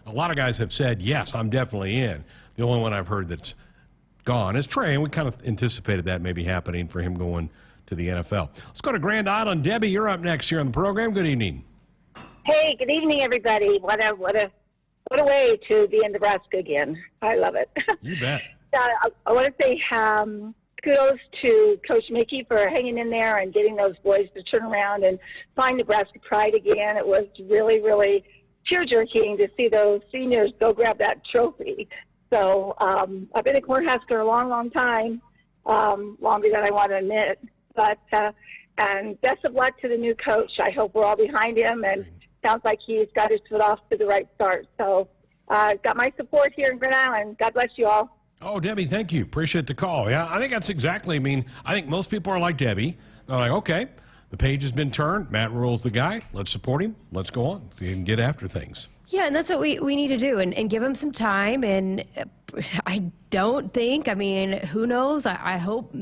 a lot of guys have said, yes, I'm definitely in. The only one I've heard that's gone is Trey, and we kind of anticipated that maybe happening for him going to the NFL. Let's go to Grand Island. Debbie, you're up next here on the program. Good evening. Hey, good evening, everybody. What a way to be in Nebraska again. I love it. You bet. I want to say kudos to Coach Mickey for hanging in there and getting those boys to turn around and find Nebraska pride again. It was really, really tear-jerking to see those seniors go grab that trophy. So I've been a Cornhusker a long, long time, longer than I want to admit. But and best of luck to the new coach. I hope we're all behind him, and sounds like he's got his foot off to the right start. So got my support here in Grand Island. God bless you all. Oh, Debbie, thank you. Appreciate the call. Yeah, I think that's exactly, I think most people are like Debbie. They're like, okay, the page has been turned. Matt Rhule's the guy. Let's support him. Let's go on. So you can get after things. Yeah, and that's what we need to do, and give him some time. And I don't think, who knows? I hope.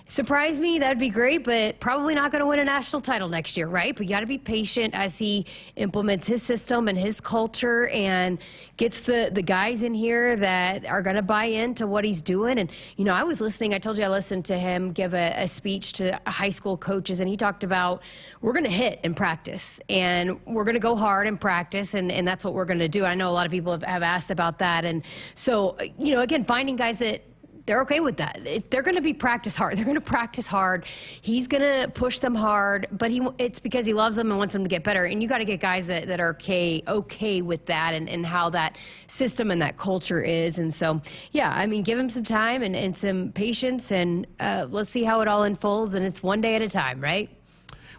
Surprise me, that'd be great, but probably not going to win a national title next year, right? But you got to be patient as he implements his system and his culture and gets the guys in here that are going to buy into what he's doing. And, I was listening. I told you I listened to him give a speech to high school coaches, and he talked about we're going to hit in practice, and we're going to go hard in practice, and that's what we're going to do. I know a lot of people have asked about that. And so, again, finding guys that they're okay with that. They're going to be practice hard. They're going to practice hard. He's going to push them hard, but it's because he loves them and wants them to get better. And you got to get guys that are okay with that and how that system and that culture is. And so, yeah, give him some time and some patience, and let's see how it all unfolds. And it's one day at a time, right?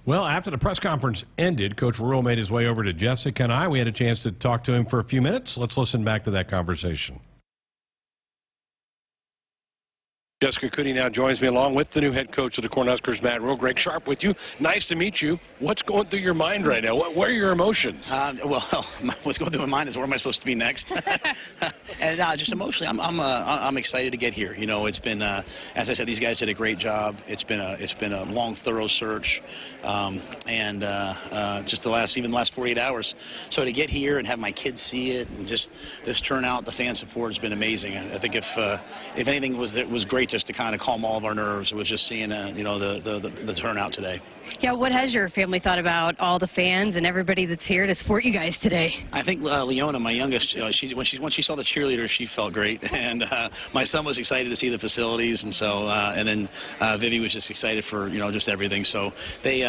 Well, after the press conference ended, Coach Rhule made his way over to Jessica and I. We had a chance to talk to him for a few minutes. Let's listen back to that conversation. Jessica Coody now joins me along with the new head coach of the Cornhuskers, Matt Rhule. Greg Sharpe with you. Nice to meet you. What's going through your mind right now? What are your emotions? Well, what's going through my mind is where am I supposed to be next? And just emotionally, I'm excited to get here. It's been, as I said, these guys did a great job. It's been a long, thorough search, and just the last 48 hours. So to get here and have my kids see it, and just this turnout, the fan support has been amazing. I think if anything was great, just to kind of calm all of our nerves, it was just seeing the turnout today. Yeah, what has your family thought about all the fans and everybody that's here to support you guys today? I think Leona, my youngest, when she saw the cheerleaders, she felt great, and my son was excited to see the facilities, and so and then Vivi was just excited for just everything. So they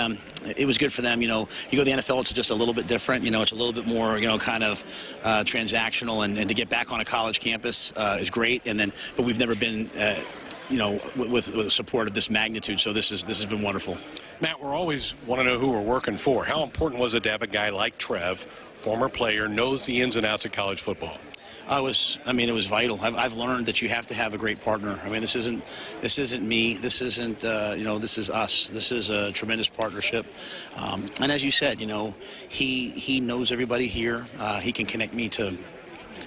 it was good for them. You go to the NFL, it's just a little bit different. It's a little bit more kind of transactional, and to get back on a college campus is great. But we've never been with support of this magnitude, so this has been wonderful. Matt, we're always want to know who we're working for. How important was it to have a guy like Trev, former player, knows the ins and outs of college football? It was vital. I've learned that you have to have a great partner. This isn't me. This isn't this is us. This is a tremendous partnership. And as you said, he knows everybody here. He can connect me to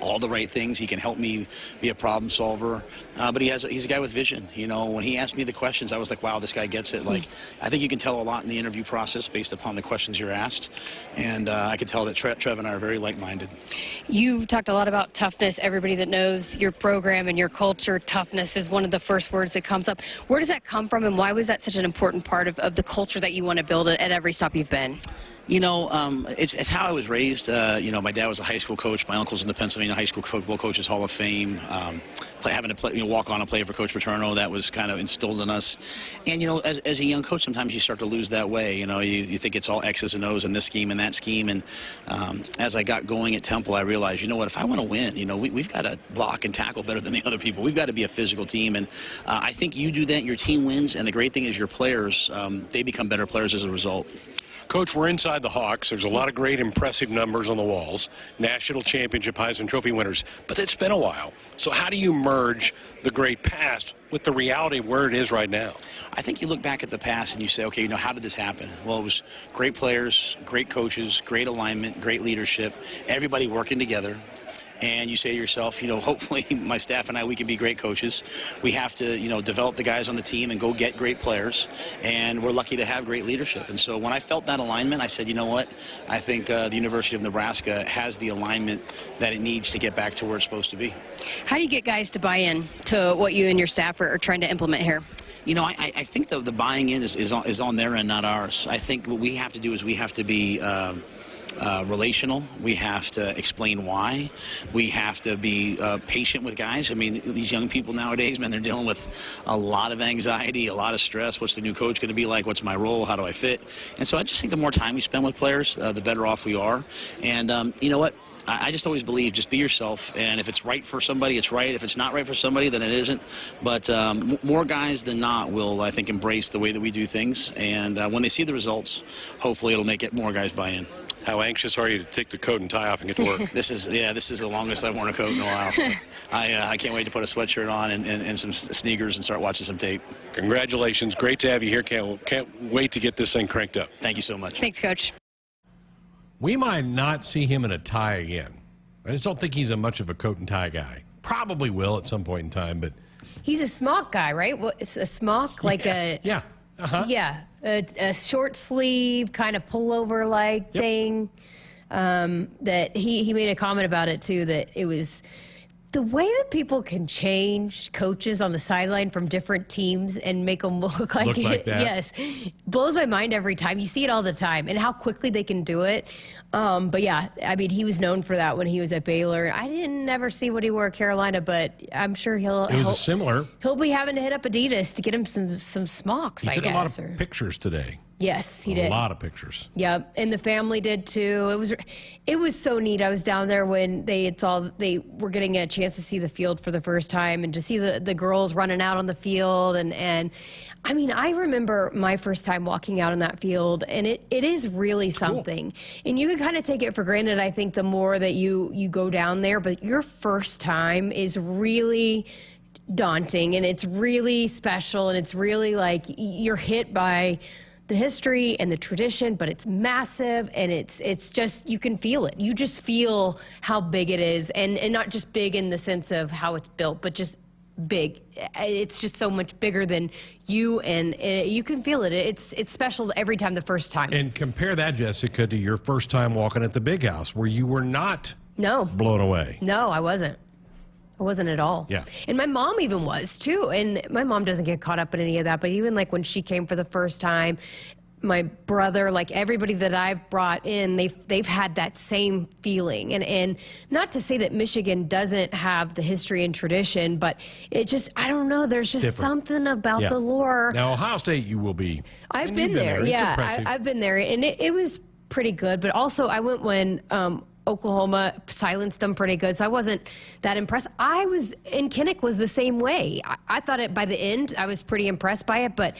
all the right things. He can help me be a problem solver, but he's a guy with vision. When he asked me the questions, I was like, wow, this guy gets it. I think you can tell a lot in the interview process based upon the questions you're asked, and I could tell that Trev and I are very like-minded. You've talked a lot about toughness. Everybody that knows your program and your culture, toughness is one of the first words that comes up. Where does that come from, and why was that such an important part of the culture that you want to build at every stop you've been? It's how I was raised. My dad was a high school coach. My uncle's in the Pennsylvania High School Football Coaches Hall of Fame. Having to play, walk on and play for Coach Paterno, that was kind of instilled in us. And, as a young coach, sometimes you start to lose that way. You think it's all X's and O's in this scheme and that scheme. And as I got going at Temple, I realized, if I want to win, we've got to block and tackle better than the other people. We've got to be a physical team. And I think you do that, your team wins. And the great thing is your players, they become better players as a result. Coach, we're inside the Hawks. There's a lot of great, impressive numbers on the walls. National championship Heisman Trophy winners. But it's been a while. So how do you merge the great past with the reality of where it is right now? I think you look back at the past and you say, okay, how did this happen? Well, it was great players, great coaches, great alignment, great leadership, everybody working together. and you say to yourself, hopefully my staff and I, we can be great coaches. We have to, develop the guys on the team and go get great players, and we're lucky to have great leadership. And so when I felt that alignment, I said, you know what, I think the University of Nebraska has the alignment that it needs to get back to where it's supposed to be. How do you get guys to buy in to what you and your staff are trying to implement here? I think the buying in is on their end, not ours. I think what we have to do is we have to be relational. We have to explain why. We have to be patient with guys. I mean, these young people nowadays, man, they're dealing with a lot of anxiety, a lot of stress. What's the new coach going to be like? What's my role? How do I fit? And so I just think the more time we spend with players, the better off we are. And you know what? I just always believe, just be yourself, and if it's right for somebody, it's right. If it's not right for somebody, then it isn't. But more guys than not will, I think, embrace the way that we do things, and when they see the results, hopefully it'll make it more guys buy in. How anxious are you to take the coat and tie off and get to work? This is the longest I've worn a coat in a while. So I can't wait to put a sweatshirt on and some sneakers and start watching some tape. Congratulations. Great to have you here. Can't wait to get this thing cranked up. Thank you so much. Thanks, Coach. We might not see him in a tie again. I just don't think he's much of a coat and tie guy. Probably will at some point in time, but He's a smock guy, right? It's a smock, like yeah. a short sleeve kind of pullover like thing. That he made a comment about it too, that it was the way that people can change coaches on the sideline from different teams and make them look like that. Yes, blows my mind every time. You see it all the time, and how quickly they can do it. But yeah, I mean, he was known for that when he was at Baylor. I didn't never see what he wore at Carolina, but I'm sure It was similar. He'll be having to hit up Adidas to get him some smocks. He I took guess. a lot of pictures today. Yes, he did. A lot of pictures. Yep, and the family did too. It was so neat. I was down there when they were getting a chance to see the field for the first time and to see the girls running out on the field and I mean, I remember my first time walking out on that field, and it is really something. Cool. And you can kind of take it for granted, I think, the more that you go down there, but your first time is really daunting, and it's really special, and it's really like you're hit by the history and the tradition, but it's massive, and it's just, you can feel it. You just feel how big it is, and not just big in the sense of how it's built, but just big. It's just so much bigger than you, and you can feel it. It's special every time, the first time. And compare that, Jessica, to your first time walking at the Big House, where you were not blown away. No, I wasn't. I wasn't at all. Yeah. And my mom even was too. And my mom doesn't get caught up in any of that. But even like when she came for the first time, my brother, like everybody that I've brought in, they've had that same feeling. And not to say that Michigan doesn't have the history and tradition, but it just, I don't know, there's just something about the lore. Now, Ohio State, you will be. I've been there. Yeah, I've been there. And it was pretty good. But also I went when Oklahoma silenced them pretty good, so I wasn't that impressed. Kinnick was the same way. I thought by the end I was pretty impressed by it, but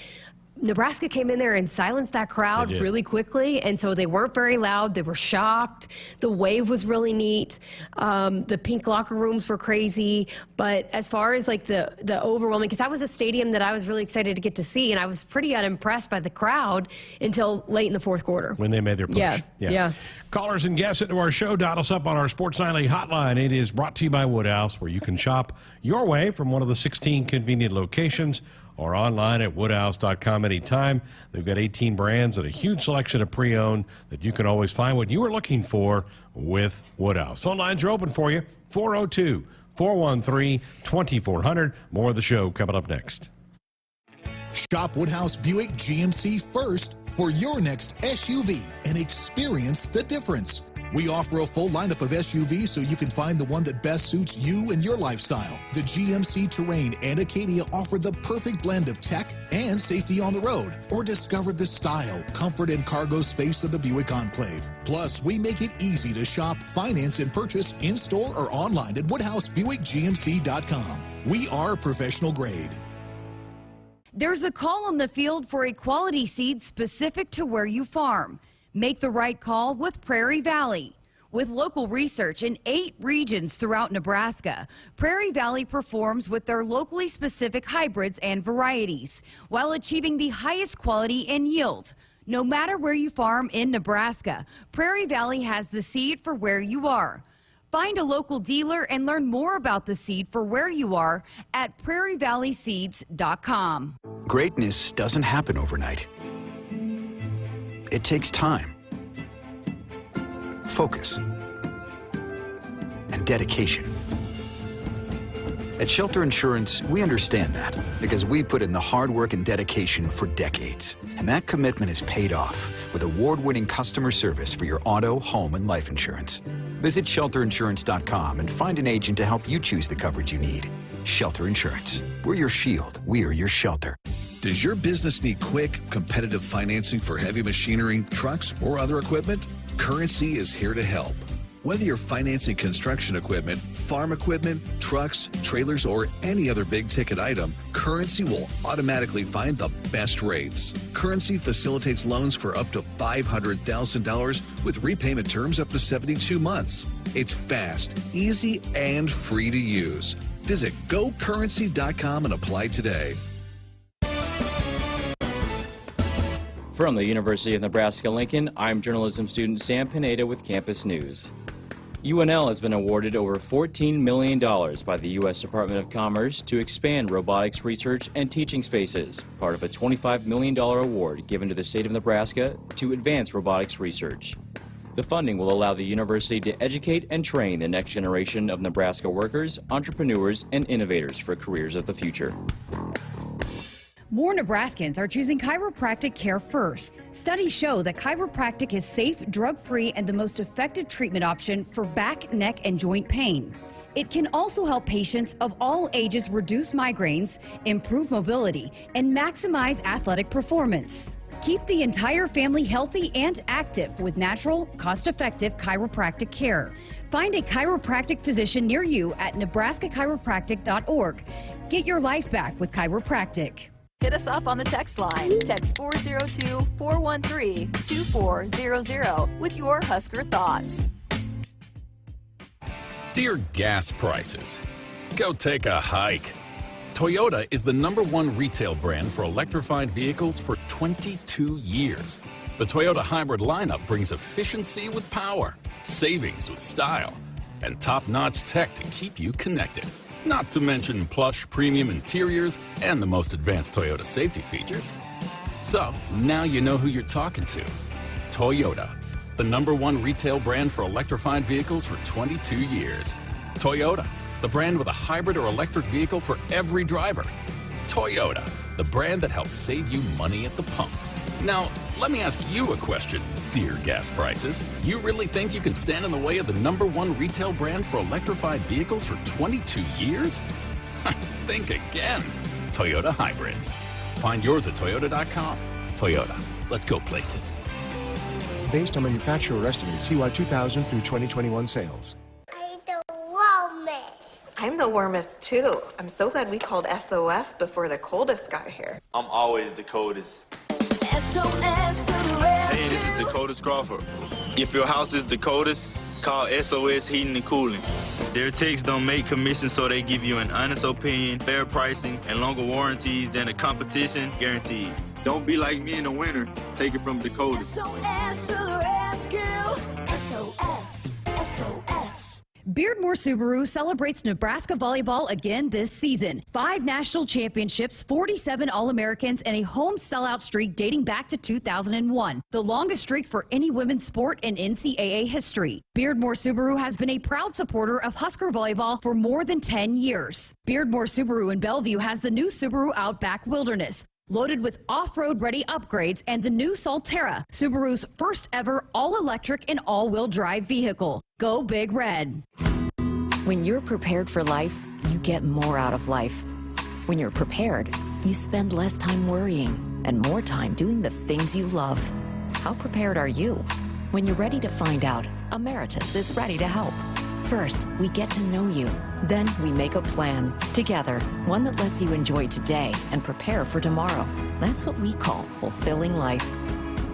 Nebraska came in there and silenced that crowd really quickly, and so they weren't very loud. They were shocked. The wave was really neat. The pink locker rooms were crazy. But as far as like the overwhelming, because that was a stadium that I was really excited to get to see, and I was pretty unimpressed by the crowd until late in the fourth quarter. When they made their push. Yeah. Callers and guests into our show, dial us up on our Sports Nightly hotline. It is brought to you by Woodhouse, where you can shop your way from one of the 16 convenient locations or online at woodhouse.com anytime. They've got 18 brands and a huge selection of pre-owned that you can always find what you are looking for with Woodhouse. Phone lines are open for you, 402-413-2400. More of the show coming up next. Shop Woodhouse Buick GMC first for your next SUV and experience the difference. We offer a full lineup of SUVs so you can find the one that best suits you and your lifestyle. The GMC Terrain and Acadia offer the perfect blend of tech and safety on the road. Or discover the style, comfort, and cargo space of the Buick Enclave. Plus, we make it easy to shop, finance, and purchase in-store or online at WoodhouseBuickGMC.com. We are professional grade. There's a call on the field for a quality seed specific to where you farm. Make the right call with Prairie Valley. With local research in 8 regions throughout Nebraska, Prairie Valley performs with their locally specific hybrids and varieties while achieving the highest quality and yield. No matter where you farm in Nebraska, Prairie Valley has the seed for where you are. Find a local dealer and learn more about the seed for where you are at prairievalleyseeds.com. Greatness doesn't happen overnight. It takes time, focus, and dedication. At Shelter Insurance, we understand that because we put in the hard work and dedication for decades. And that commitment is paid off with award-winning customer service for your auto, home, and life insurance. Visit shelterinsurance.com and find an agent to help you choose the coverage you need. Shelter Insurance. We're your shield. We're your shelter. Does your business need quick, competitive financing for heavy machinery, trucks, or other equipment? Currency is here to help. Whether you're financing construction equipment, farm equipment, trucks, trailers, or any other big-ticket item, Currency will automatically find the best rates. Currency facilitates loans for up to $500,000 with repayment terms up to 72 months. It's fast, easy, and free to use. Visit gocurrency.com and apply today. From the University of Nebraska-Lincoln, I'm journalism student Sam Pineda with Campus News. UNL has been awarded over $14 million by the U.S. Department of Commerce to expand robotics research and teaching spaces, part of a $25 million award given to the state of Nebraska to advance robotics research. The funding will allow the university to educate and train the next generation of Nebraska workers, entrepreneurs, and innovators for careers of the future. More Nebraskans are choosing chiropractic care first. Studies show that chiropractic is safe, drug-free, and the most effective treatment option for back, neck, and joint pain. It can also help patients of all ages reduce migraines, improve mobility, and maximize athletic performance. Keep the entire family healthy and active with natural, cost-effective chiropractic care. Find a chiropractic physician near you at nebraska-chiropractic.org. Get your life back with chiropractic. Hit us up on the text line. Text 402-413-2400 with your Husker thoughts. Dear gas prices, go take a hike. Toyota is the #1 retail brand for electrified vehicles for 22 years. The Toyota hybrid lineup brings efficiency with power, savings with style, and top-notch tech to keep you connected. Not to mention plush premium interiors and the most advanced Toyota safety features. So, now you know who you're talking to. Toyota, the #1 retail brand for electrified vehicles for 22 years. Toyota, the brand with a hybrid or electric vehicle for every driver. Toyota, the brand that helps save you money at the pump. Now, let me ask you a question, dear gas prices. You really think you can stand in the way of the #1 retail brand for electrified vehicles for 22 years? Think again. Toyota Hybrids. Find yours at toyota.com. Toyota, let's go places. Based on manufacturer estimates, CY 2000 through 2021 sales. I'm the warmest. I'm the warmest too. I'm so glad we called SOS before the coldest got here. I'm always the coldest. SOS to the rescue. Hey, this is Dakota Crawford. If your house is the coldest, call SOS Heating and Cooling. Their techs don't make commissions, so they give you an honest opinion, fair pricing, and longer warranties than the competition, guaranteed. Don't be like me in the winter. Take it from Dakota. SOS to the rescue. SOS. SOS. Beardmore Subaru celebrates Nebraska volleyball again this season. 5 national championships, 47 All-Americans, and a home sellout streak dating back to 2001. The longest streak for any women's sport in NCAA history. Beardmore Subaru has been a proud supporter of Husker volleyball for more than 10 years. Beardmore Subaru in Bellevue has the new Subaru Outback Wilderness, loaded with off-road ready upgrades, and the new Solterra, Subaru's first ever all-electric and all-wheel drive vehicle. Go Big Red. When you're prepared for life, you get more out of life. When you're prepared, you spend less time worrying and more time doing the things you love. How prepared are you? When you're ready to find out, Emeritus is ready to help. First, we get to know you. Then we make a plan together, one that lets you enjoy today and prepare for tomorrow. That's what we call fulfilling life.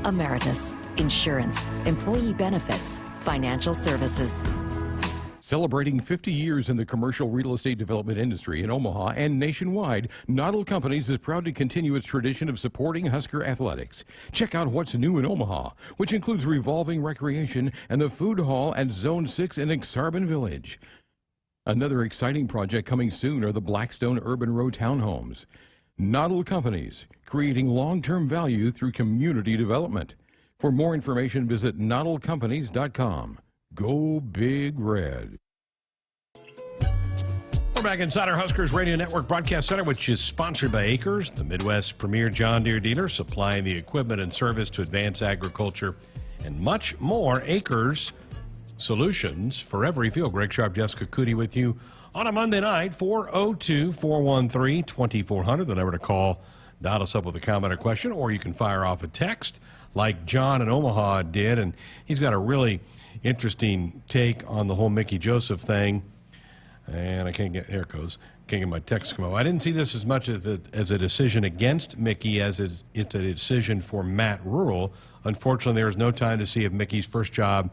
Emeritus, insurance, employee benefits, financial services. Celebrating 50 years in the commercial real estate development industry in Omaha and nationwide, Noddle Companies is proud to continue its tradition of supporting Husker athletics. Check out what's new in Omaha, which includes revolving recreation and the food hall at Zone 6 in Exarban Village. Another exciting project coming soon are the Blackstone Urban Row townhomes. Noddle Companies, creating long-term value through community development. For more information, visit noddlecompanies.com. Go Big Red. We're back inside our Huskers Radio Network Broadcast Center, which is sponsored by Acres, the Midwest's premier John Deere dealer, supplying the equipment and service to advance agriculture and much more. Acres, solutions for every field. Greg Sharpe, Jessica Coody with you on a Monday night, 402-413-2400, the number to call. Dial us up with a comment or question, or you can fire off a text like John in Omaha did, and he's got a really interesting take on the whole Mickey Joseph thing. And I can't get, there it goes. Can't get my text to come up. I didn't see this as much as a decision against Mickey as it's a decision for Matt Rhule. Unfortunately, there was no time to see if Mickey's first job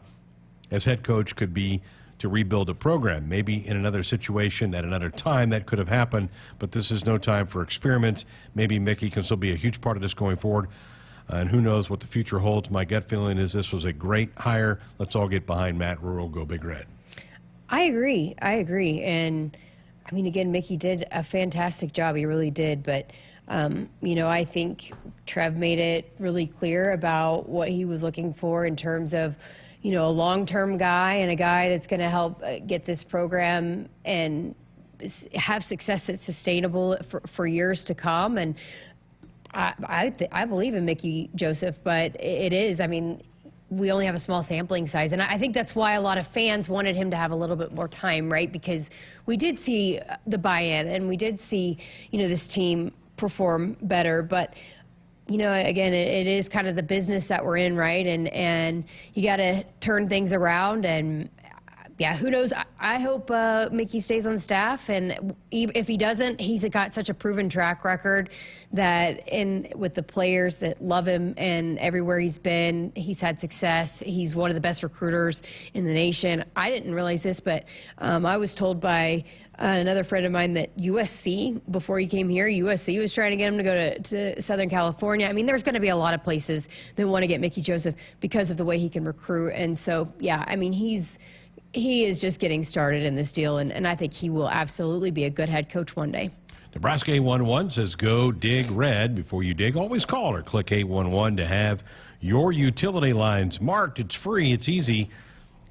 as head coach could be to rebuild a program. Maybe in another situation at another time that could have happened, but this is no time for experiments. Maybe Mickey can still be a huge part of this going forward. And who knows what the future holds. My gut feeling is this was a great hire. Let's all get behind Matt Rhule. Go Big Red. I agree. And, I mean, again, Mickey did a fantastic job. He really did. But, I think Trev made it really clear about what he was looking for in terms of, a long-term guy and a guy that's going to help get this program and have success that's sustainable for years to come. And I believe in Mickey Joseph, but it is, I mean, we only have a small sampling size. And I think that's why a lot of fans wanted him to have a little bit more time, right? Because we did see the buy-in and we did see, this team perform better. But, again, it is kind of the business that we're in, right? And you got to turn things around. And, yeah, who knows? I hope Mickey stays on staff, and if he doesn't, he's got such a proven track record that with the players that love him, and everywhere he's been, he's had success. He's one of the best recruiters in the nation. I didn't realize this, but I was told by another friend of mine that USC, before he came here, USC was trying to get him to go to Southern California. I mean, there's going to be a lot of places that want to get Mickey Joseph because of the way he can recruit. And so, yeah, I mean, he is just getting started in this deal, and I think he will absolutely be a good head coach one day. Nebraska 811 says go dig red. Before you dig, always call or click 811 to have your utility lines marked. It's free. It's easy.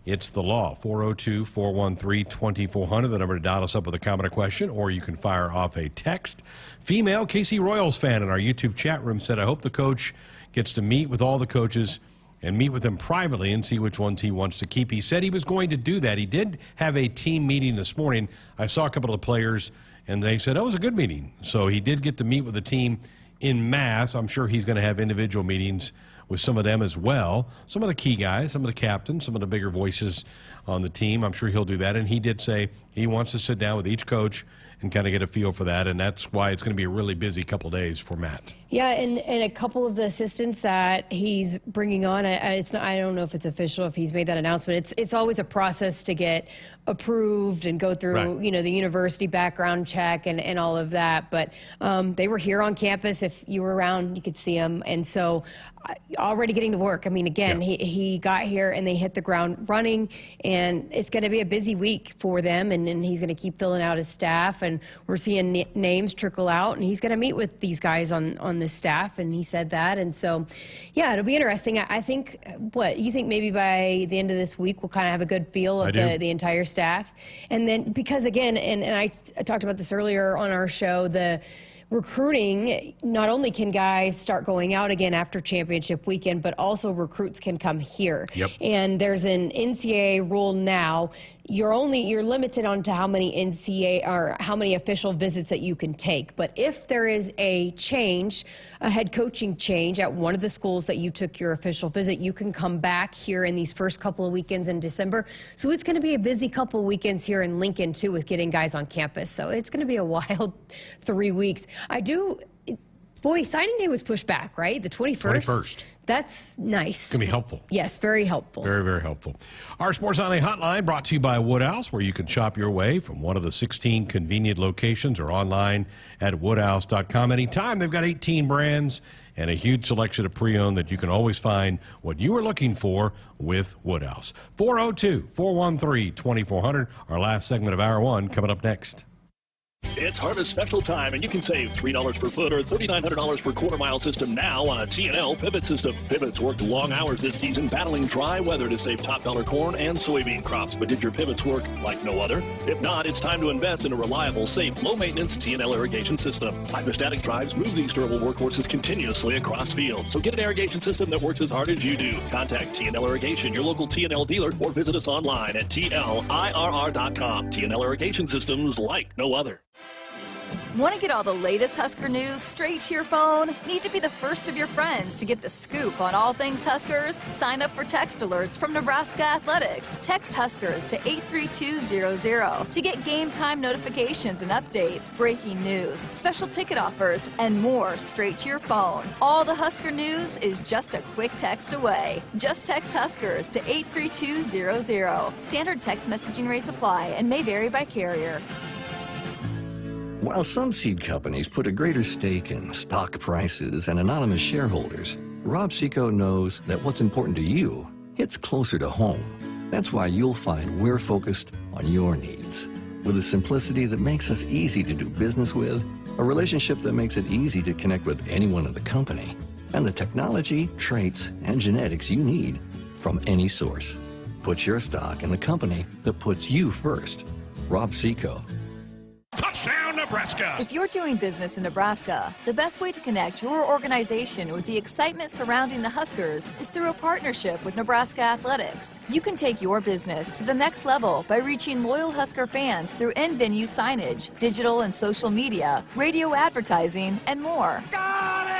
It's the law. 402-413-2400, the number to dial us up with a comment or question, or you can fire off a text. Female Casey Royals fan in our YouTube chat room said, I hope the coach gets to meet with all the coaches and meet with them privately and see which ones he wants to keep. He said he was going to do that. He did have a team meeting this morning. I saw a couple of players, and they said, oh, it was a good meeting. So he did get to meet with the team in mass. I'm sure he's going to have individual meetings with some of them as well. Some of the key guys, some of the captains, some of the bigger voices on the team. I'm sure he'll do that. And he did say he wants to sit down with each coach and kind of get a feel for that. And that's why it's going to be a really busy couple days for Matt. Yeah, and a couple of the assistants that he's bringing on, I don't know if it's official, if he's made that announcement. It's always a process to get approved and go through, right, the university background check and all of that. But they were here on campus. If you were around, you could see them. And so already getting to work. I mean, again, yeah, he got here and they hit the ground running, and it's going to be a busy week for them. And he's going to keep filling out his staff, and we're seeing names trickle out, and he's going to meet with these guys on the staff, and he said that. And so, yeah, it'll be interesting. I think, you think maybe by the end of this week we'll kind of have a good feel of the entire staff. And then, because again, and I talked about this earlier on our show, the recruiting, not only can guys start going out again after championship weekend, but also recruits can come here. Yep. And there's an NCAA rule now. You're limited on to how many NCAA or how many official visits that you can take. But if there is a change, a head coaching change at one of the schools that you took your official visit, you can come back here in these first couple of weekends in December. So it's going to be a busy couple of weekends here in Lincoln too, with getting guys on campus. So it's going to be a wild 3 weeks. Boy, signing day was pushed back, right? The 21st? 21st. That's nice. It's going to be helpful. Yes, very helpful. Very, very helpful. Our Sports Online Hotline brought to you by Woodhouse, where you can shop your way from one of the 16 convenient locations or online at woodhouse.com anytime. They've got 18 brands and a huge selection of pre-owned that you can always find what you are looking for with Woodhouse. 402-413-2400. Our last segment of Hour 1 coming up next. It's harvest special time, and you can save $3 per foot or $3,900 per quarter-mile system now on a T&L pivot system. Pivots worked long hours this season battling dry weather to save top-dollar corn and soybean crops. But did your pivots work like no other? If not, it's time to invest in a reliable, safe, low-maintenance T&L irrigation system. Hydrostatic drives move these durable workhorses continuously across fields. So get an irrigation system that works as hard as you do. Contact T&L Irrigation, your local T&L dealer, or visit us online at TLIRR.com. T&L Irrigation Systems like no other. Want to get all the latest Husker news straight to your phone? Need to be the first of your friends to get the scoop on all things Huskers? Sign up for text alerts from Nebraska Athletics. Text Huskers to 83200 to get game time notifications and updates, breaking news, special ticket offers, and more straight to your phone. All the Husker news is just a quick text away. Just text Huskers to 83200. Standard text messaging rates apply and may vary by carrier. While some seed companies put a greater stake in stock prices and anonymous shareholders, Rob Seco knows that what's important to you hits closer to home. That's why you'll find we're focused on your needs. With a simplicity that makes us easy to do business with, a relationship that makes it easy to connect with anyone in the company, and the technology, traits, and genetics you need from any source. Put your stock in the company that puts you first. Rob Seco. Touchdown, Nebraska! If you're doing business in Nebraska, the best way to connect your organization with the excitement surrounding the Huskers is through a partnership with Nebraska Athletics. You can take your business to the next level by reaching loyal Husker fans through in-venue signage, digital and social media, radio advertising, and more. Got it!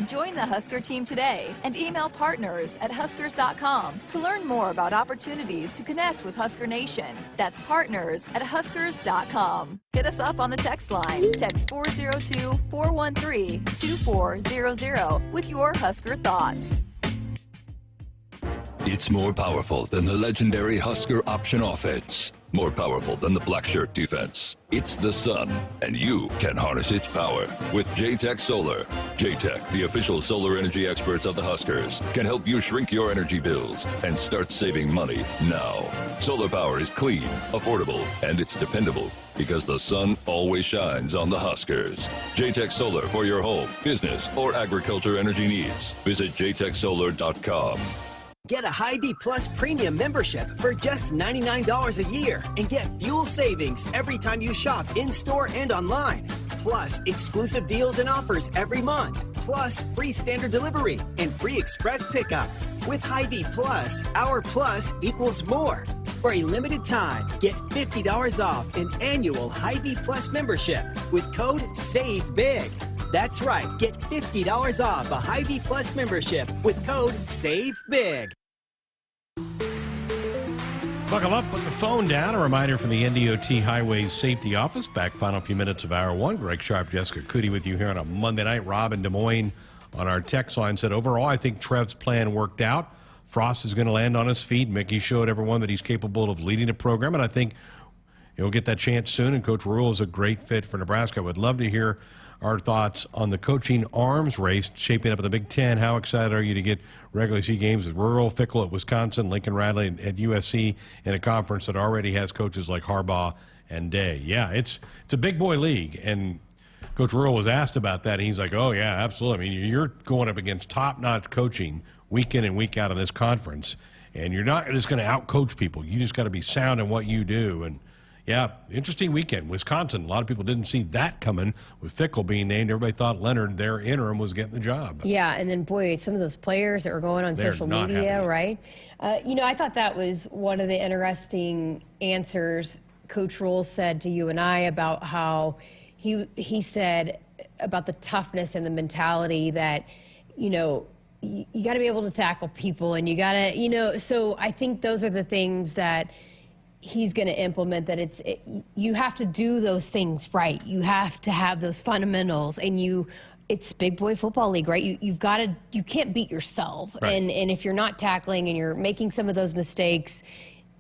Join the Husker team today and email partners@huskers.com to learn more about opportunities to connect with Husker Nation. That's partners@huskers.com. Hit us up on the text line. Text 402-413-2400 with your Husker thoughts. It's more powerful than the legendary Husker option offense. More powerful than the black shirt defense. It's the sun, and you can harness its power with J-Tech Solar. J-Tech, the official solar energy experts of the Huskers, can help you shrink your energy bills and start saving money now. Solar power is clean, affordable, and it's dependable because the sun always shines on the Huskers. J-Tech Solar for your home, business, or agriculture energy needs. Visit jtechsolar.com. Get a Hy-Vee Plus Premium membership for just $99 a year and get fuel savings every time you shop in-store and online. Plus, exclusive deals and offers every month. Plus, free standard delivery and free express pickup. With Hy-Vee Plus, our plus equals more. For a limited time, get $50 off an annual Hy-Vee Plus membership with code SAVEBIG. That's right, get $50 off a Hy-Vee Plus membership with code SAVEBIG. Buckle up, put the phone down. A reminder from the NDOT Highway Safety Office. Back final few minutes of Hour 1. Greg Sharpe, Jessica Coody with you here on a Monday night. Rob in Des Moines on our text line said, overall, I think Trev's plan worked out. Frost is going to land on his feet. Mickey showed everyone that he's capable of leading a program, and I think he'll get that chance soon, and Coach Rhule is a great fit for Nebraska. I would love to hear our thoughts on the coaching arms race shaping up in the Big Ten. How excited are you to get regular season games at Rural, Fickle at Wisconsin, Lincoln Riley at USC in a conference that already has coaches like Harbaugh and Day? Yeah, it's a big boy league, and Coach Rhule was asked about that, and he's like, oh, yeah, absolutely. I mean, you're going up against top-notch coaching week in and week out in this conference, and you're not just going to out-coach people. You just got to be sound in what you do, and yeah, interesting weekend. Wisconsin, a lot of people didn't see that coming with Fickle being named. Everybody thought Leonard, their interim, was getting the job. Yeah, and then, boy, some of those players that were going on social media, happy. right? I thought that was one of the interesting answers Coach Rhule said to you and I about how he said about the toughness and the mentality that, you got to be able to tackle people, and you got to, so I think those are the things that he's going to implement, that you have to do those things right. You have to have those fundamentals, and you it's big boy football league, right? You can't beat yourself. Right. And if you're not tackling and you're making some of those mistakes,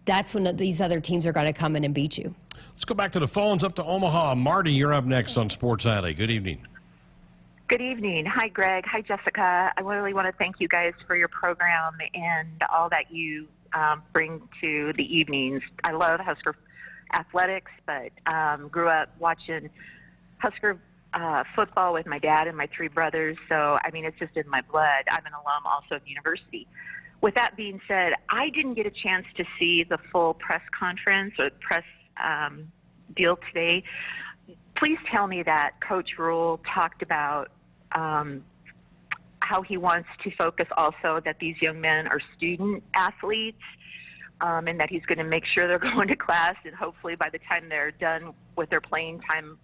that's when these other teams are going to come in and beat you. Let's go back to the phones up to Omaha. Marty, you're up next on Sports Alley. Good evening. Good evening. Hi, Greg. Hi, Jessica. I really want to thank you guys for your program and all that you bring to the evenings. I love Husker athletics, but grew up watching Husker football with my dad and my three brothers. So, I mean, it's just in my blood. I'm an alum also of the university. With that being said, I didn't get a chance to see the full press conference or press deal today. Please tell me that Coach Rhule talked about how he wants to focus also that these young men are student athletes, and that he's going to make sure they're going to class, and hopefully by the time they're done with their playing time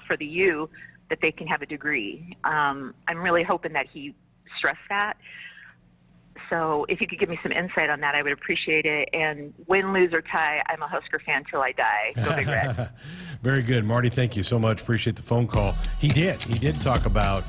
for the U, that they can have a degree. I'm really hoping that he stressed that. So if you could give me some insight on that, I would appreciate it. And win, lose, or tie, I'm a Husker fan till I die. Go Big Red. Very good. Marty, thank you so much. Appreciate the phone call. He did talk about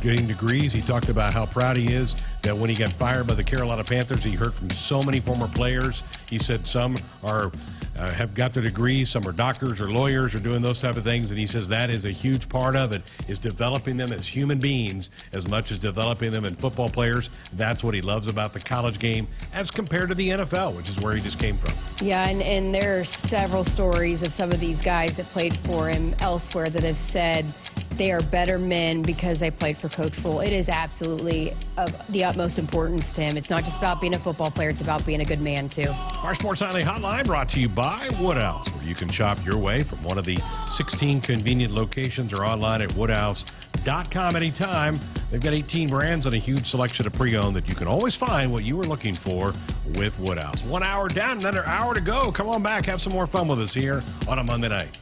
getting degrees. He talked about how proud he is that when he got fired by the Carolina Panthers, he heard from so many former players. He said some are have got their degrees, some are doctors or lawyers or doing those type of things, and he says that is a huge part of it, is developing them as human beings as much as developing them in football players. That's what he loves about the college game as compared to the NFL, which is where he just came from. Yeah, and there are several stories of some of these guys that played for him elsewhere that have said they are better men because they played for Coach Rhule. It is absolutely of the utmost importance to him. It's not just about being a football player, it's about being a good man, too. Our Sports Alley Hotline brought to you by Woodhouse, where you can shop your way from one of the 16 convenient locations or online at woodhouse.com anytime. They've got 18 brands and a huge selection of pre-owned that you can always find what you were looking for with Woodhouse. 1 hour down, another hour to go. Come on back, have some more fun with us here on a Monday night.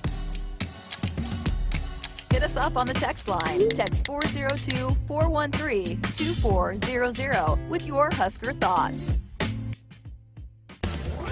Hit us up on the text line. Text 402-413-2400 with your Husker thoughts.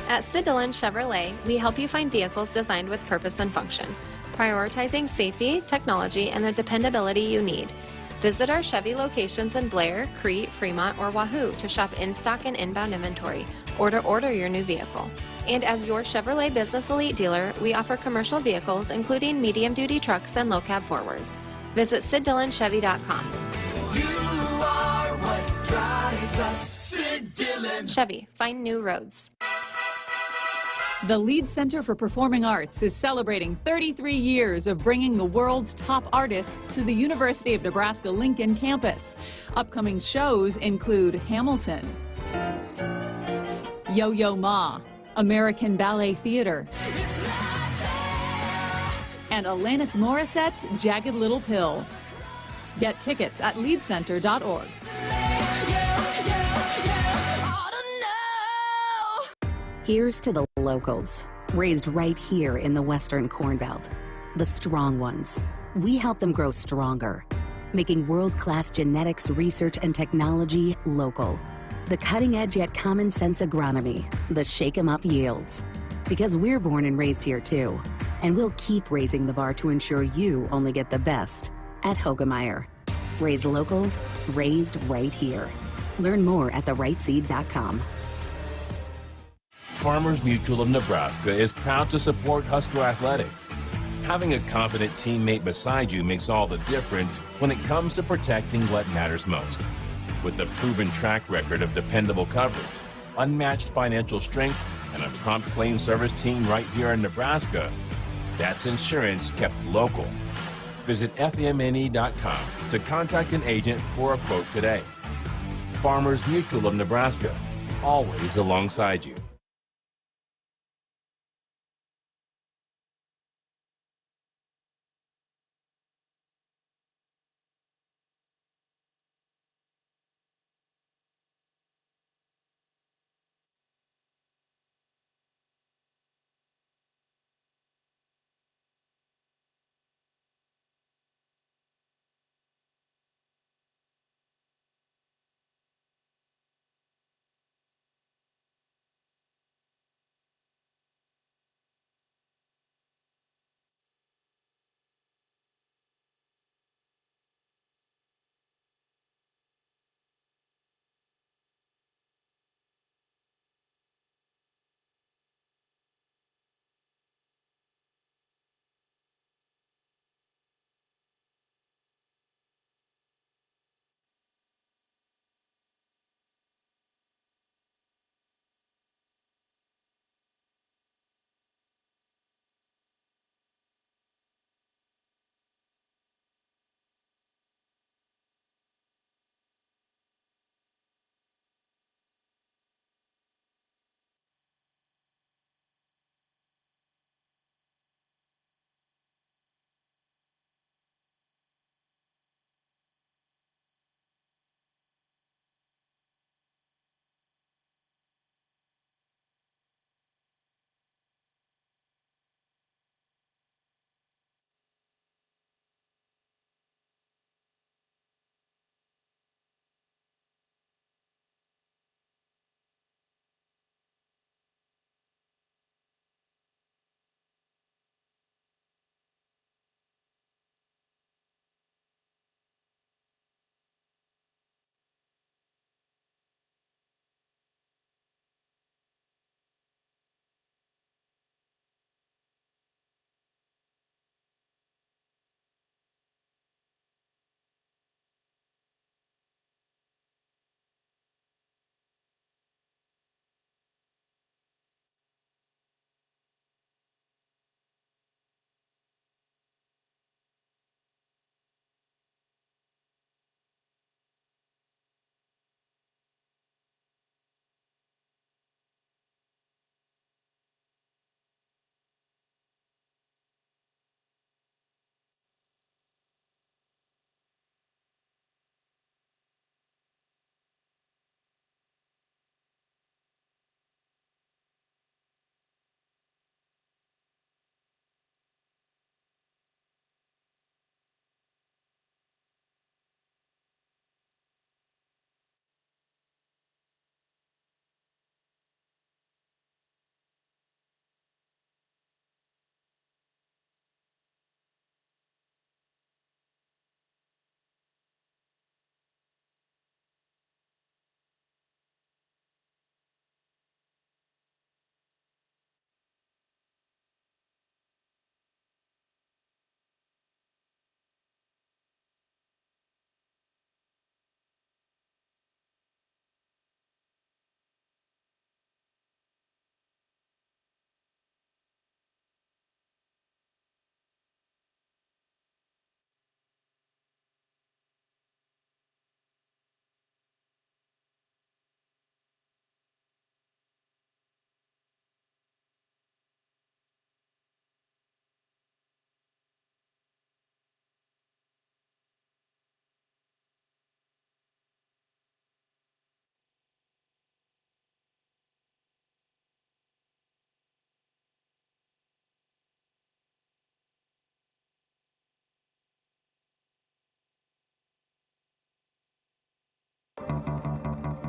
At Sid Dillon Chevrolet, we help you find vehicles designed with purpose and function, prioritizing safety, technology, and the dependability you need. Visit our Chevy locations in Blair, Crete, Fremont, or Wahoo to shop in-stock and inbound inventory or to order your new vehicle. And as your Chevrolet Business Elite dealer, we offer commercial vehicles, including medium-duty trucks and low-cab forwards. Visit SidDillonChevy.com. You are what drives us, Sid Dillon. Chevy, find new roads. The Lead Center for Performing Arts is celebrating 33 years of bringing the world's top artists to the University of Nebraska-Lincoln campus. Upcoming shows include Hamilton, Yo-Yo Ma, American Ballet Theater, and Alanis Morissette's Jagged Little Pill. Get tickets at leadcenter.org. Here's to the locals, raised right here in the Western Corn Belt. The strong ones. We help them grow stronger, making world-class genetics research and technology local. The cutting-edge yet common-sense agronomy, the shake-em-up yields. Because we're born and raised here too, and we'll keep raising the bar to ensure you only get the best at Hogemeyer. Raised local, raised right here. Learn more at therightseed.com. Farmers Mutual of Nebraska is proud to support Husker athletics. Having a confident teammate beside you makes all the difference when it comes to protecting what matters most. With a proven track record of dependable coverage, unmatched financial strength, and a prompt claim service team right here in Nebraska, that's insurance kept local. Visit FMNE.com to contact an agent for a quote today. Farmers Mutual of Nebraska, always alongside you.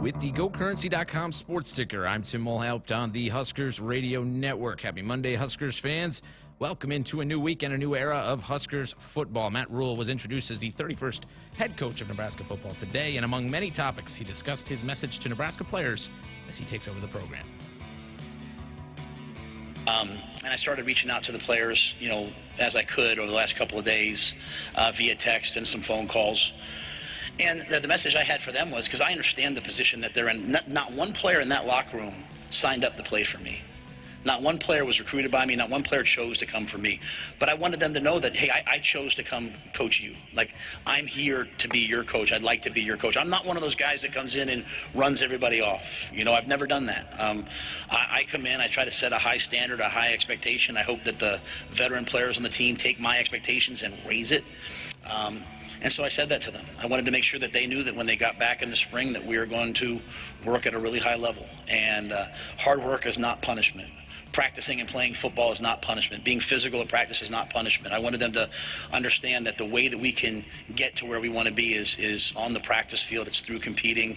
with the GoCurrency.com sports ticker. I'm Tim Mulhaupt on the Huskers Radio Network. Happy Monday, Huskers fans. Welcome into a new week and a new era of Huskers football. Matt Rhule was introduced as the 31st head coach of Nebraska football today, and among many topics, he discussed his message to Nebraska players as he takes over the program. And I started reaching out to the players, as I could over the last couple of days via text and some phone calls. And the message I had for them was, because I understand the position that they're in, not one player in that locker room signed up to play for me. Not one player was recruited by me. Not one player chose to come for me. But I wanted them to know that, hey, I chose to come coach you. Like, I'm here to be your coach. I'd like to be your coach. I'm not one of those guys that comes in and runs everybody off. I've never done that. I come in, I try to set a high standard, a high expectation. I hope that the veteran players on the team take my expectations and raise it. And so I said that to them. I wanted to make sure that they knew that when they got back in the spring that we were going to work at a really high level. And hard work is not punishment. Practicing and playing football is not punishment. Being physical at practice is not punishment. I wanted them to understand that the way that we can get to where we want to be is on the practice field. It's through competing.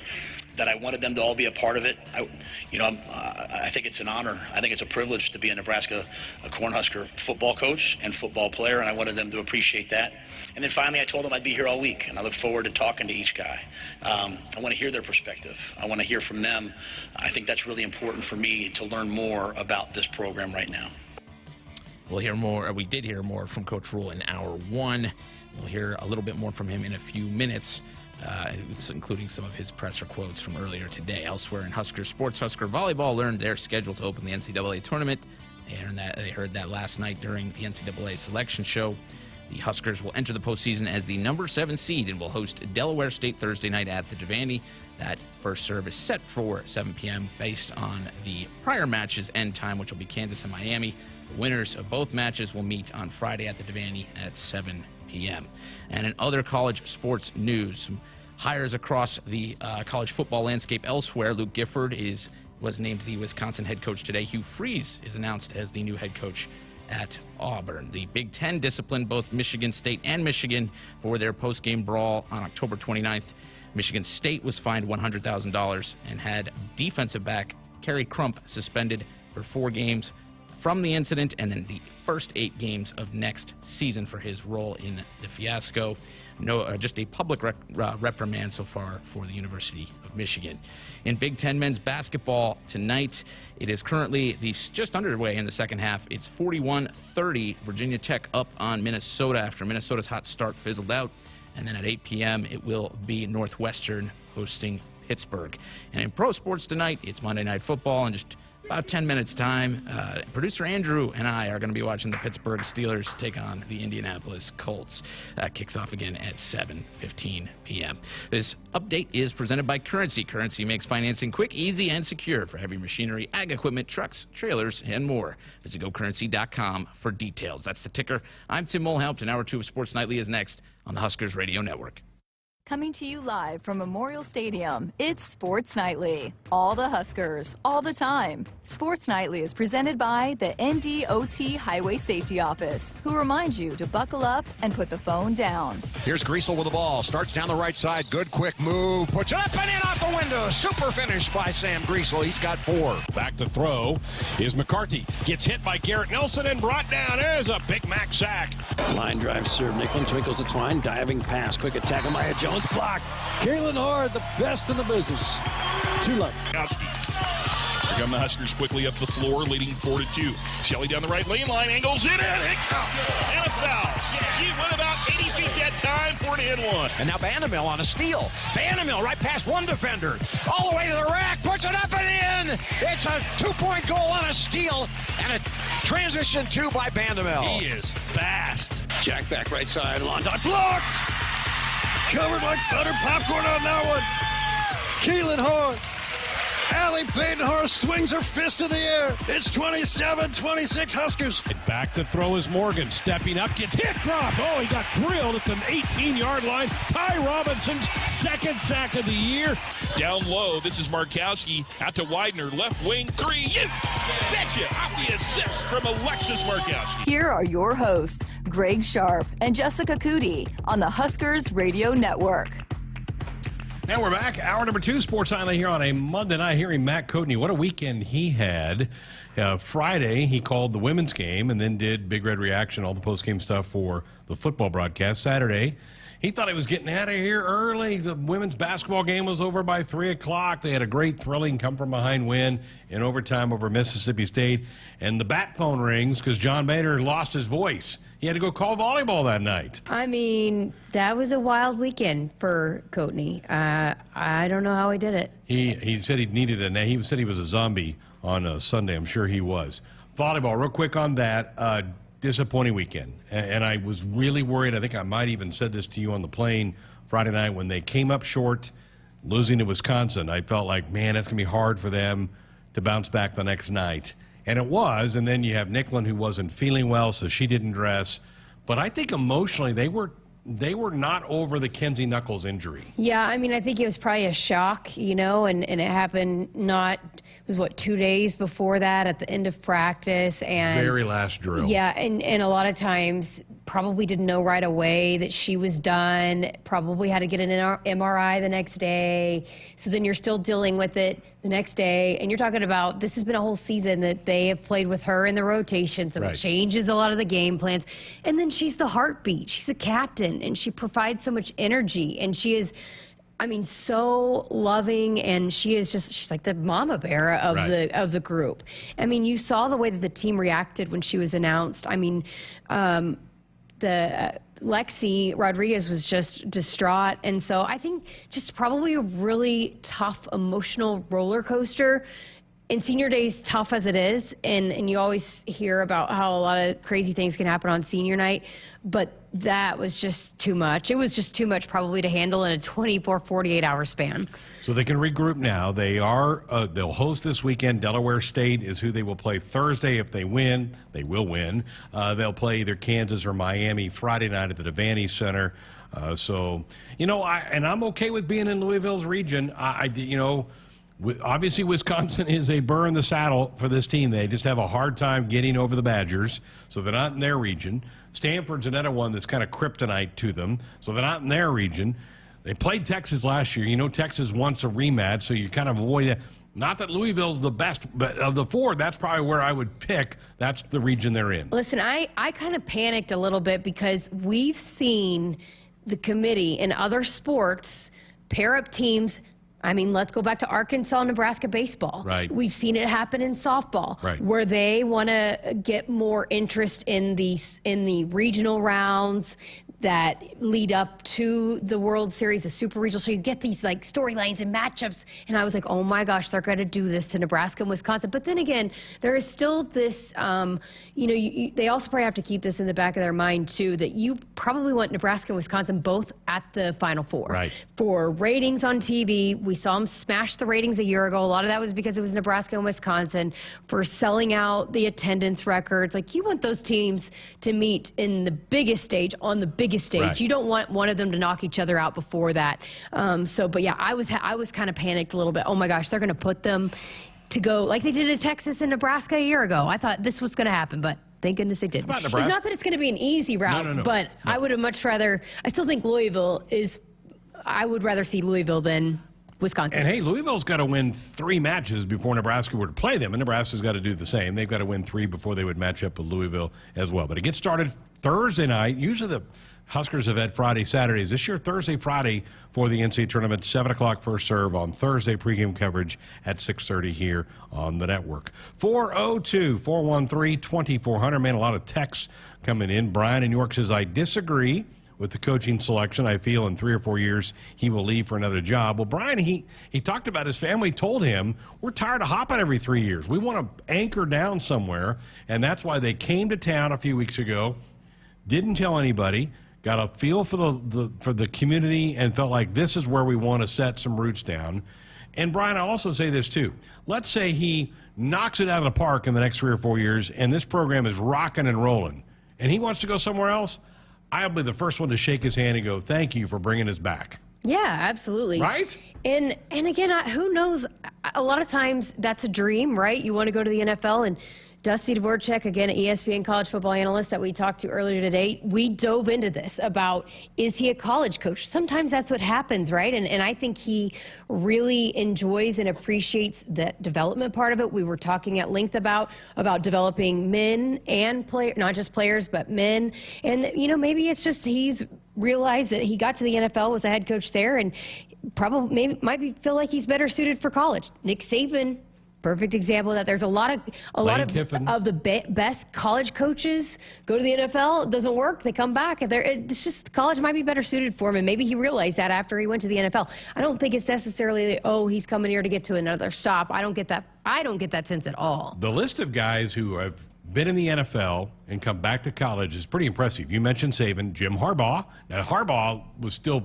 That I wanted them to all be a part of it. I think it's an honor. I think it's a privilege to be a Nebraska Cornhusker football coach and football player, and I wanted them to appreciate that. And then finally, I told them I'd be here all week, and I look forward to talking to each guy. I want to hear their perspective. I want to hear from them. I think that's really important for me to learn more about this program right now. We'll hear more. We did hear more from Coach Rhule in hour one. We'll hear a little bit more from him in a few minutes. Including some of his presser quotes from earlier today. Elsewhere in Husker sports, Husker Volleyball learned they're scheduled to open the NCAA tournament. They heard that last night during the NCAA selection show. The Huskers will enter the postseason as the number 7 seed and will host Delaware State Thursday night at the Devaney. That first serve is set for 7 p.m. based on the prior match's end time, which will be Kansas and Miami. The winners of both matches will meet on Friday at the Devaney at 7 p.m. And in other college sports news, some hires across the college football landscape elsewhere. Luke Gifford was named the Wisconsin head coach today. Hugh Freeze is announced as the new head coach at Auburn. The Big Ten disciplined both Michigan State and Michigan for their post-game brawl on October 29th. Michigan State was fined $100,000 and had defensive back Kerry Crump suspended for 4 games from the incident, and then the first 8 games of next season for his role in the fiasco. Just a public reprimand so far for the University of Michigan. In Big Ten men's basketball tonight, it is currently just underway in the second half. It's 41-30, Virginia Tech up on Minnesota after Minnesota's hot start fizzled out. And then at 8 p.m., it will be Northwestern hosting Pittsburgh. And in pro sports tonight, it's Monday Night Football, and just about 10 minutes time, producer Andrew and I are going to be watching the Pittsburgh Steelers take on the Indianapolis Colts. That kicks off again at 7:15 p.m. This update is presented by Currency. Currency makes financing quick, easy, and secure for heavy machinery, ag equipment, trucks, trailers, and more. Visit GoCurrency.com for details. That's the ticker. I'm Tim Mulhaupt, and Hour 2 of Sports Nightly is next on the Huskers Radio Network. Coming to you live from Memorial Stadium, it's Sports Nightly. All the Huskers, all the time. Sports Nightly is presented by the NDOT Highway Safety Office, who reminds you to buckle up and put the phone down. Here's Griesel with the ball. Starts down the right side. Good quick move. Puts it up and in off the window. Super finish by Sam Griesel. He's got 4. Back to throw is McCarthy. Gets hit by Garrett Nelson and brought down. There's a Big Mac sack. Line drive serve. Nicklin twinkles the twine. Diving pass. Quick attack on Maya Jones. Blocked. Kalen Hard, the best in the business. Too low. Here come the Huskers quickly up the floor, leading 4-2. Shelley down the right lane line, angles it in, it counts, and a foul. She went about 80 feet that time for an N1. And now Vandermill on a steal. Vandermill right past one defender. All the way to the rack, puts it up and in. It's a 2-point goal on a steal, and a transition 2 by Vandermill. He is fast. Jack back right side, London blocked. Covered like butter popcorn on that one. Keelan Hart. Allie Badenhorst swings her fist in the air. It's 27-26 Huskers. And back to throw is Morgan. Stepping up, gets hit, dropped. Oh, he got drilled at the 18-yard line. Ty Robinson's second sack of the year. Down low, this is Markowski out to Widener. Left wing 3. You betcha! Off the assist from Alexis Markowski. Here are your hosts, Greg Sharpe and Jessica Coody on the Huskers Radio Network. And we're back. Hour number 2, Sports Island here on a Monday night. Hearing Matt Coody, what a weekend he had. Friday, he called the women's game and then did Big Red Reaction, all the post-game stuff for the football broadcast. Saturday, he thought he was getting out of here early. The women's basketball game was over by 3 o'clock. They had a great, thrilling come-from-behind win in overtime over Mississippi State. And the bat phone rings because John Bader lost his voice. He had to go call volleyball that night. I mean, that was a wild weekend for Coatney. I don't know how he did it. He said he needed a name. He said he was a zombie on a Sunday. I'm sure he was. Volleyball, real quick on that. Disappointing weekend. And I was really worried. I think I might even said this to you on the plane Friday night when they came up short, losing to Wisconsin. I felt like, man, that's going to be hard for them to bounce back the next night. And it was, and then you have Nicklin, who wasn't feeling well, so she didn't dress. But I think emotionally they were not over the Kenzie Knuckles injury. Yeah, I mean, I think it was probably a shock, and it happened it was 2 days before that at the end of practice. And very last drill. Yeah, and a lot of times probably didn't know right away that she was done, probably had to get an MRI the next day. So then you're still dealing with it the next day. And you're talking about, this has been a whole season that they have played with her in the rotation. So It changes a lot of the game plans. And then she's the heartbeat. She's a captain, and she provides so much energy. And she is, I mean, so loving, and she's like the mama bear of the group. I mean, you saw the way that the team reacted when she was announced. I mean, Lexi Rodriguez was just distraught. And so I think just probably a really tough emotional roller coaster. And senior day's tough as it is, and you always hear about how a lot of crazy things can happen on senior night, but that was just too much. It was just too much probably to handle in a 24, 48-hour span. So they can regroup now. They'll host this weekend. Delaware State is who they will play Thursday. If they win, they will win. They'll play either Kansas or Miami Friday night at the Devaney Center. I'm okay with being in Louisville's region. Obviously, Wisconsin is a burr in the saddle for this team. They just have a hard time getting over the Badgers, so they're not in their region. Stanford's another one that's kind of kryptonite to them, so they're not in their region. They played Texas last year. Texas wants a rematch, so you kind of avoid that. Not that Louisville's the best, but of the four, that's probably where I would pick. That's the region they're in. Listen, I kind of panicked a little bit because we've seen the committee in other sports pair up teams. I mean, let's go back to Arkansas, Nebraska baseball. Right. We've seen it happen in softball, right, where they want to get more interest in the regional rounds that lead up to the World Series, the Super Regional. So you get these like storylines and matchups. And I was like, oh my gosh, they're going to do this to Nebraska and Wisconsin. But then again, there is still this, they also probably have to keep this in the back of their mind too, that you probably want Nebraska and Wisconsin both at the Final Four. Right. For ratings on TV, we saw them smash the ratings a year ago. A lot of that was because it was Nebraska and Wisconsin. For selling out the attendance records, like you want those teams to meet in the biggest stage on the biggest stage. Right. You don't want one of them to knock each other out before that. But yeah, I was kind of panicked a little bit. Oh my gosh, they're going to put them to go like they did in Texas and Nebraska a year ago. I thought this was going to happen, but thank goodness they didn't. It's not that it's going to be an easy route, but I would have much rather. I still think Louisville is. I would rather see Louisville than Wisconsin. And hey, Louisville's got to win 3 matches before Nebraska were to play them, and Nebraska's got to do the same. They've got to win 3 before they would match up with Louisville as well. But it gets started Thursday night. Usually the Huskers have had Friday, Saturdays. This year, Thursday, Friday for the NCAA tournament. 7 o'clock first serve on Thursday. Pregame coverage at 6:30 here on the network. 402-413-2400. Man, a lot of texts coming in. Brian in York says, I disagree with the coaching selection. I feel in 3 or 4 years he will leave for another job. Well, Brian, he talked about his family told him, we're tired of hopping every 3 years. We want to anchor down somewhere, and that's why they came to town a few weeks ago, didn't tell anybody, got a feel for the community, and felt like this is where we want to set some roots down. And, Brian, I'll also say this, too. Let's say he knocks it out of the park in the next 3 or 4 years, and this program is rocking and rolling, and he wants to go somewhere else. I'll be the first one to shake his hand and go, thank you for bringing us back. Yeah, absolutely. Right? And again, who knows? A lot of times that's a dream, right? You want to go to the NFL, and Dusty Dvorak, again, ESPN college football analyst that we talked to earlier today, we dove into this about, is he a college coach? Sometimes that's what happens, right? And I think he really enjoys and appreciates the development part of it. We were talking at length about developing men and not just players, but men. And, maybe it's just he's realized that he got to the NFL, was a head coach there, and probably feel like he's better suited for college. Nick Saban, perfect example of that. There's a lot of the best college coaches go to the NFL. It doesn't work. They come back. It's just college might be better suited for him, and maybe he realized that after he went to the NFL. I don't think it's necessarily he's coming here to get to another stop. I don't get that. I don't get that sense at all. The list of guys who have been in the NFL and come back to college is pretty impressive. You mentioned Saban, Jim Harbaugh. Now Harbaugh was still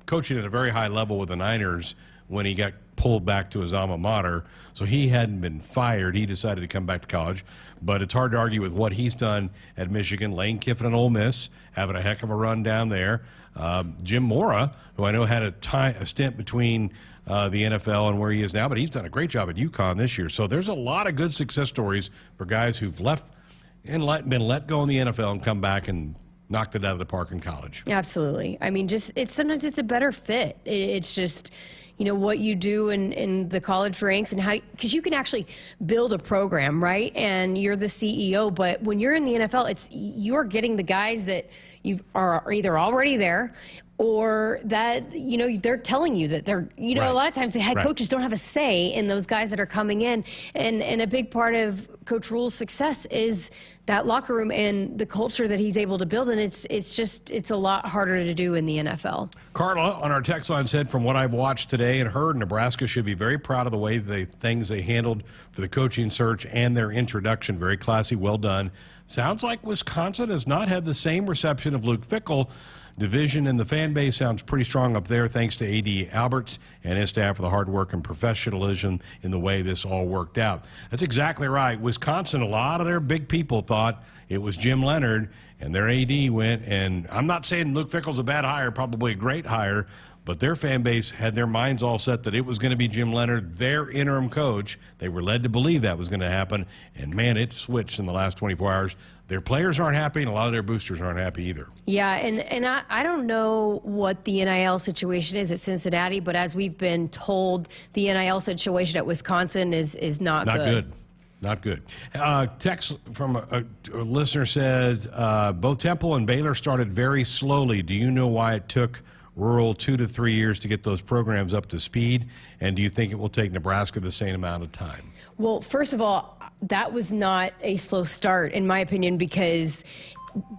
coaching at a very high level with the Niners when he got pulled back to his alma mater, so he hadn't been fired. He decided to come back to college, but it's hard to argue with what he's done at Michigan. Lane Kiffin and Ole Miss having a heck of a run down there. Jim Mora, who I know had a stint between the NFL and where he is now, but he's done a great job at UConn this year. So there's a lot of good success stories for guys who've left and been let go in the NFL and come back and knocked it out of the park in college. Absolutely. I mean, sometimes it's a better fit. It's just, what you do in the college ranks and how, because you can actually build a program, right? And you're the CEO, but when you're in the NFL, you're getting the guys that you are either already there or that, they're telling you that they're, right. A lot of times the head coaches don't have a say in those guys that are coming in. And a big part of Coach Rhule's success is that locker room and the culture that he's able to build. And it's a lot harder to do in the NFL. Carla on our text line said, from what I've watched today and heard, Nebraska should be very proud of the way things they handled for the coaching search and their introduction. Very classy, well done. Sounds like Wisconsin has not had the same reception of Luke Fickell. Division and the fan base sounds pretty strong up there, thanks to A.D. Alberts and his staff for the hard work and professionalism in the way this all worked out. That's exactly right. Wisconsin, a lot of their big people thought it was Jim Leonard, and their A.D. went, and I'm not saying Luke Fickell's a bad hire, probably a great hire, but their fan base had their minds all set that it was going to be Jim Leonard, their interim coach. They were led to believe that was going to happen, and man, it switched in the last 24 hours. Their players aren't happy, and a lot of their boosters aren't happy either. Yeah, and I don't know what the NIL situation is at Cincinnati, but as we've been told, the NIL situation at Wisconsin is not good. Not good. Text from a listener said, both Temple and Baylor started very slowly. Do you know why it took Rhule 2 to 3 years to get those programs up to speed? And do you think it will take Nebraska the same amount of time? Well, first of all, that was not a slow start, in my opinion, because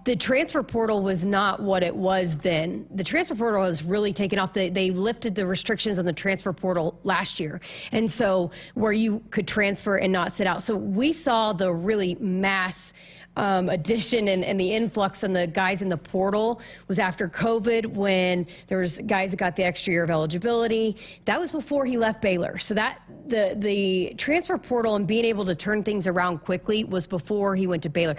the transfer portal was not what it was then. The transfer portal has really taken off. They lifted the restrictions on the transfer portal last year, and so where you could transfer and not sit out. So we saw the really mass addition and the influx on the guys in the portal was after COVID, when there was guys that got the extra year of eligibility. That was before he left Baylor. So that the transfer portal and being able to turn things around quickly was before he went to Baylor.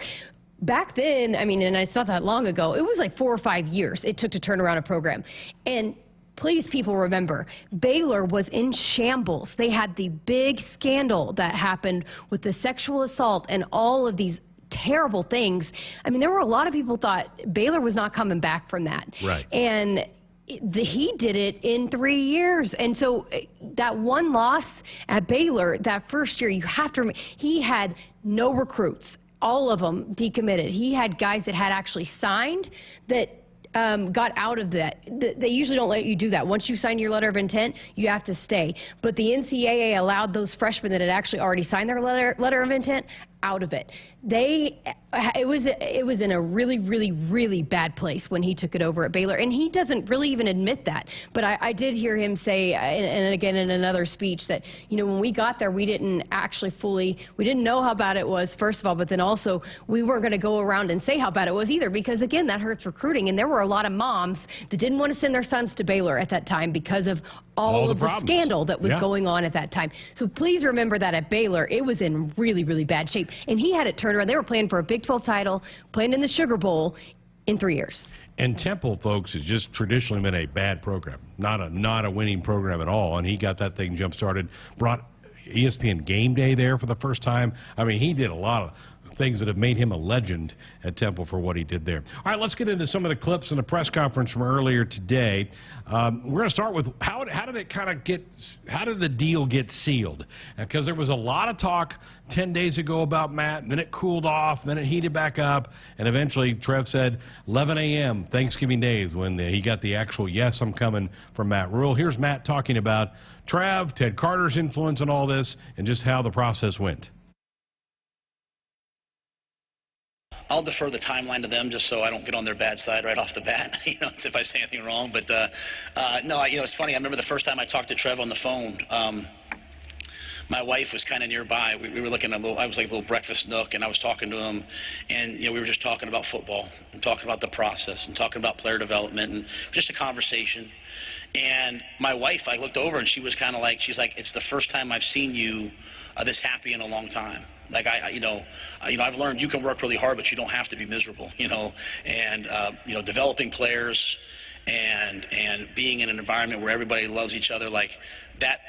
Back then, I mean, and it's not that long ago, it was like 4 or 5 years it took to turn around a program. And please, people, remember, Baylor was in shambles. They had the big scandal that happened with the sexual assault and all of these terrible things. I mean, there were a lot of people thought Baylor was not coming back from that. Right. And he did it in 3 years. And so that one loss at Baylor, that first year, you have to remember, he had no recruits. All of them decommitted. He had guys that had actually signed that got out of that. They usually don't let you do that. Once you sign your letter of intent, you have to stay. But the NCAA allowed those freshmen that had actually already signed their letter of intent out of it. It was in a really, really, really bad place when he took it over at Baylor, and he doesn't really even admit that. But I did hear him say, and again in another speech, that when we got there, we didn't know how bad it was, first of all, but then also we weren't going to go around and say how bad it was either, because again, that hurts recruiting, and there were a lot of moms that didn't want to send their sons to Baylor at that time because of all of the scandal that was going on at that time. So please remember that at Baylor, it was in really, really bad shape. And he had it turned around. They were playing for a Big 12 title, playing in the Sugar Bowl in 3 years. And Temple, folks, has just traditionally been a bad program, not a winning program at all. And he got that thing jump-started, brought ESPN Game Day there for the first time. I mean, he did a lot of things that have made him a legend at Temple for what he did there. All right, let's get into some of the clips in the press conference from earlier today. We're going to start with how did the deal get sealed? Because there was a lot of talk 10 days ago about Matt, and then it cooled off, then it heated back up, and eventually Trev said 11 a.m. Thanksgiving Day is when he got the actual yes, I'm coming from Matt Rhule. Here's Matt talking about Trev, Ted Carter's influence in all this, and just how the process went. I'll defer the timeline to them just so I don't get on their bad side right off the bat, if I say anything wrong. But, no, it's funny. I remember the first time I talked to Trev on the phone, my wife was kind of nearby. We were looking at I was like a little breakfast nook, and I was talking to him, and, we were just talking about football and talking about the process and talking about player development and just a conversation. And my wife, I looked over, and she was kind of like, she's like, it's the first time I've seen you this happy in a long time. Like I've learned you can work really hard, but you don't have to be miserable, and developing players and being in an environment where everybody loves each other, like that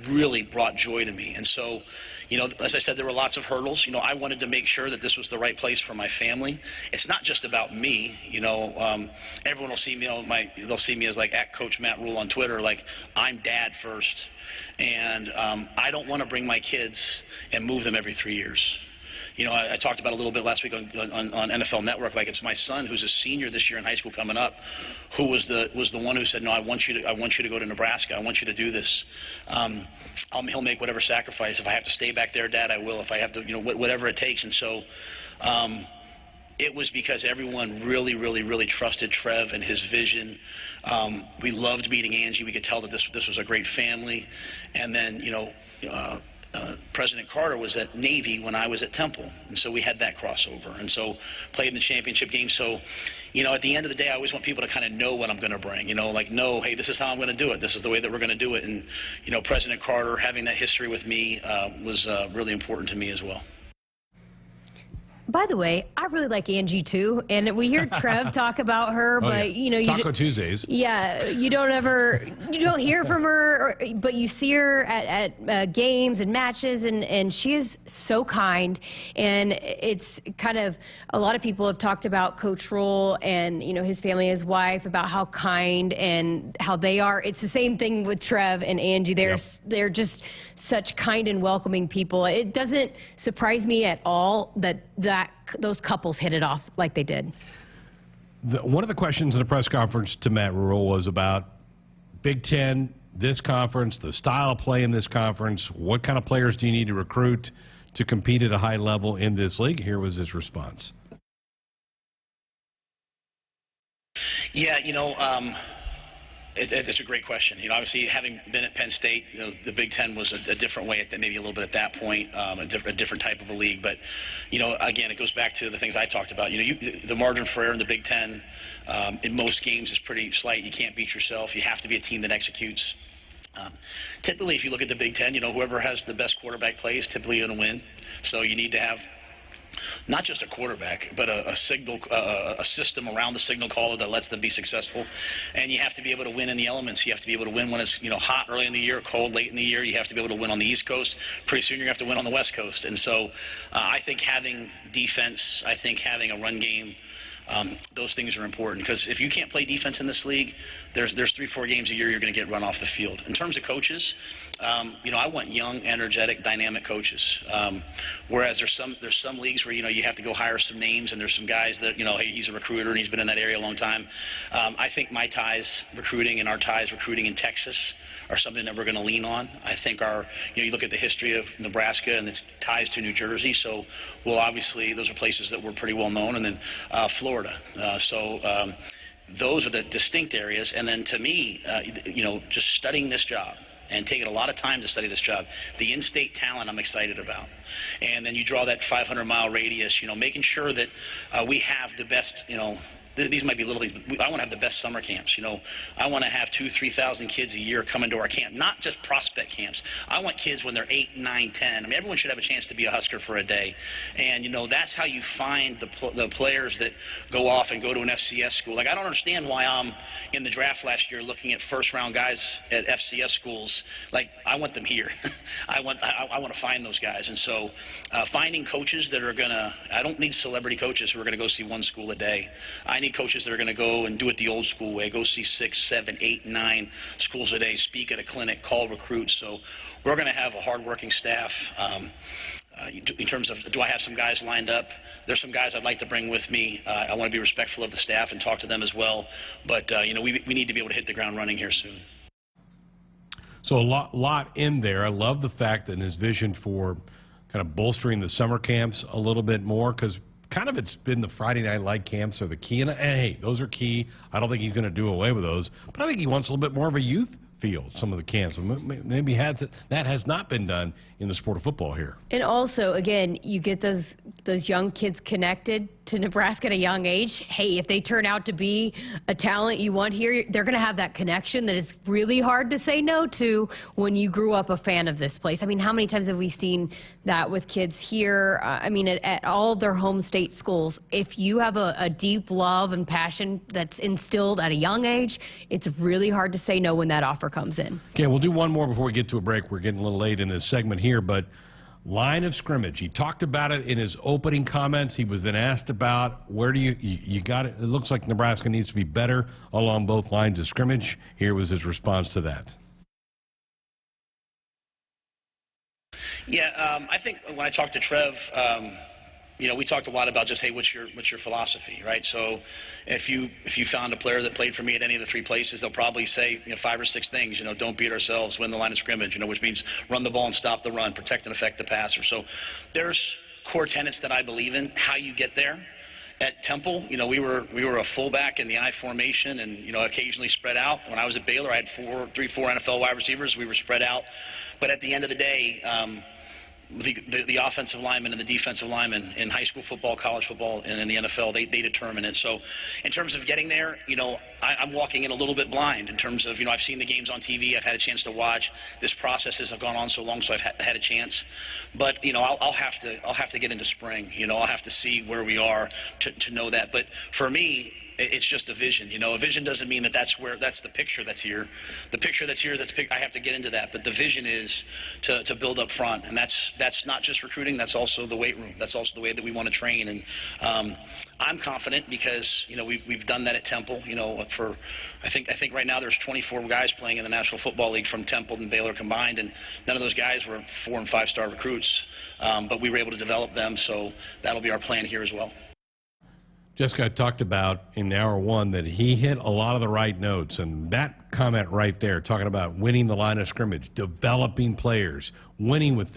really brought joy to me. And so, as I said, there were lots of hurdles. I wanted to make sure that this was the right place for my family. It's not just about me. Everyone will see me, they'll see me as like at Coach Matt Rhule on Twitter, like I'm dad first. And I don't want to bring my kids and move them every 3 years. I talked about a little bit last week on NFL Network. Like it's my son who's a senior this year in high school coming up, who was the one who said, "No, I want you to go to Nebraska. I want you to do this. He'll make whatever sacrifice. If I have to stay back there, Dad, I will. If I have to, whatever it takes." And so, it was because everyone really, really, really trusted Trev and his vision. We loved meeting Angie. We could tell that this was a great family. And then, President Carter was at Navy when I was at Temple, and so we had that crossover, and so played in the championship game. So, at the end of the day, I always want people to kind of know what I'm going to bring, hey, this is how I'm going to do it. This is the way that we're going to do it. And, President Carter, having that history with me was really important to me as well. By the way, I really like Angie too, and we hear Trev talk about her, but Taco Tuesdays. Yeah, you don't hear from her, but you see her at games and matches, and she is so kind. And it's kind of a lot of people have talked about Coach Rhule and his family, his wife, about how kind and how they are. It's the same thing with Trev and Angie. They're just such kind and welcoming people. It doesn't surprise me at all that those couples hit it off like they did. One of the questions in the press conference to Matt Rhule was about Big Ten, this conference, the style of play in this conference. What kind of players do you need to recruit to compete at a high level in this league? Here was his response. Yeah, it's a great question. Obviously, having been at Penn State, the Big Ten was a different way, maybe a little bit at that point, a different type of a league. But, again, it goes back to the things I talked about. The margin for error in the Big Ten in most games is pretty slight. You can't beat yourself. You have to be a team that executes. Typically, if you look at the Big Ten, whoever has the best quarterback play is typically going to win. So you need to have not just a quarterback, but a system around the signal caller that lets them be successful. And you have to be able to win in the elements. You have to be able to win when it's hot early in the year, cold late in the year. You have to be able to win on the East Coast. Pretty soon you're going to have to win on the West Coast. And so I think having defense, I think having a run game, those things are important, because if you can't play defense in this league, there's 3-4 games a year you're going to get run off the field. In terms of coaches, I want young, energetic, dynamic coaches. Whereas there's some leagues where you have to go hire some names, and there's some guys that hey, he's a recruiter and he's been in that area a long time. I think my ties recruiting and our ties recruiting in Texas are something that we're going to lean on. I think you look at the history of Nebraska and its ties to New Jersey, so obviously those are places that we're pretty well known, and then Florida. Those are the distinct areas. And then to me, just studying this job and taking a lot of time to study this job, the in-state talent I'm excited about. And then you draw that 500-mile radius, making sure that we have the best, these might be little things. I want to have the best summer camps. I want to have 2,000-3,000 kids a year coming to our camp, not just prospect camps. I want kids when they're 8, 9, 10. I mean, everyone should have a chance to be a Husker for a day. And, that's how you find the players that go off and go to an FCS school. Like, I don't understand why I'm in the draft last year looking at first-round guys at FCS schools. Like, I want them here. I want to find those guys. And so finding coaches that are going to – I don't need celebrity coaches who are going to go see one school a day. I need coaches that are going to go and do it the old school way, go see 6, 7, 8, 9 schools a day, speak at a clinic, call recruits. So we're going to have a hardworking staff. In terms of, do I have some guys lined up? There's some guys I'd like to bring with me. I want to be respectful of the staff and talk to them as well. But, we need to be able to hit the ground running here soon. So a lot in there. I love the fact that in his vision for kind of bolstering the summer camps a little bit more, because kind of it's been the Friday Night Light camps are the key. And hey, those are key. I don't think he's going to do away with those. But I think he wants a little bit more of a youth feel, some of the camps. Maybe that has not been done in the sport of football here. And also, again, you get those young kids connected to Nebraska at a young age. Hey, if they turn out to be a talent you want here, they're going to have that connection that it's really hard to say no to when you grew up a fan of this place. I mean, how many times have we seen that with kids here? At all their home state schools, if you have a deep love and passion that's instilled at a young age, it's really hard to say no when that offer comes in. Okay, we'll do one more before we get to a break. We're getting a little late in this segment here, but line of scrimmage. He talked about it in his opening comments. He was then asked about where do you got it. It looks like Nebraska needs to be better along both lines of scrimmage. Here was his response to that. Yeah, I think when I talked to Trev, we talked a lot about just, hey, what's your philosophy, right? So if you found a player that played for me at any of the 3 places, they'll probably say 5 or 6 things. Don't beat ourselves, win the line of scrimmage, which means run the ball and stop the run, protect and affect the passer. So there's core tenets that I believe in. How you get there. At Temple, we were a fullback in the I formation and, occasionally spread out. When I was at Baylor, I had 4 NFL wide receivers. We were spread out. But at the end of the day, the offensive linemen and the defensive linemen in high school football, college football, and in the NFL, they determine it. So in terms of getting there, I'm walking in a little bit blind in terms of, I've seen the games on TV. I've had a chance to watch. This process has gone on so long, so I've had a chance. But, I'll have to get into spring. I'll have to see where we are to know that. But for me, it's just a vision. A vision doesn't mean that's the picture that's here. The picture that's here, I have to get into that. But the vision is to build up front, and that's not just recruiting. That's also the weight room. That's also the way that we want to train. And I'm confident because we've done that at Temple. I think right now there's 24 guys playing in the National Football League from Temple and Baylor combined, and none of those guys were 4- and 5-star recruits. But we were able to develop them, so that'll be our plan here as well. Jessica talked about in hour 1 that he hit a lot of the right notes, and that comment right there, talking about winning the line of scrimmage, developing players, winning with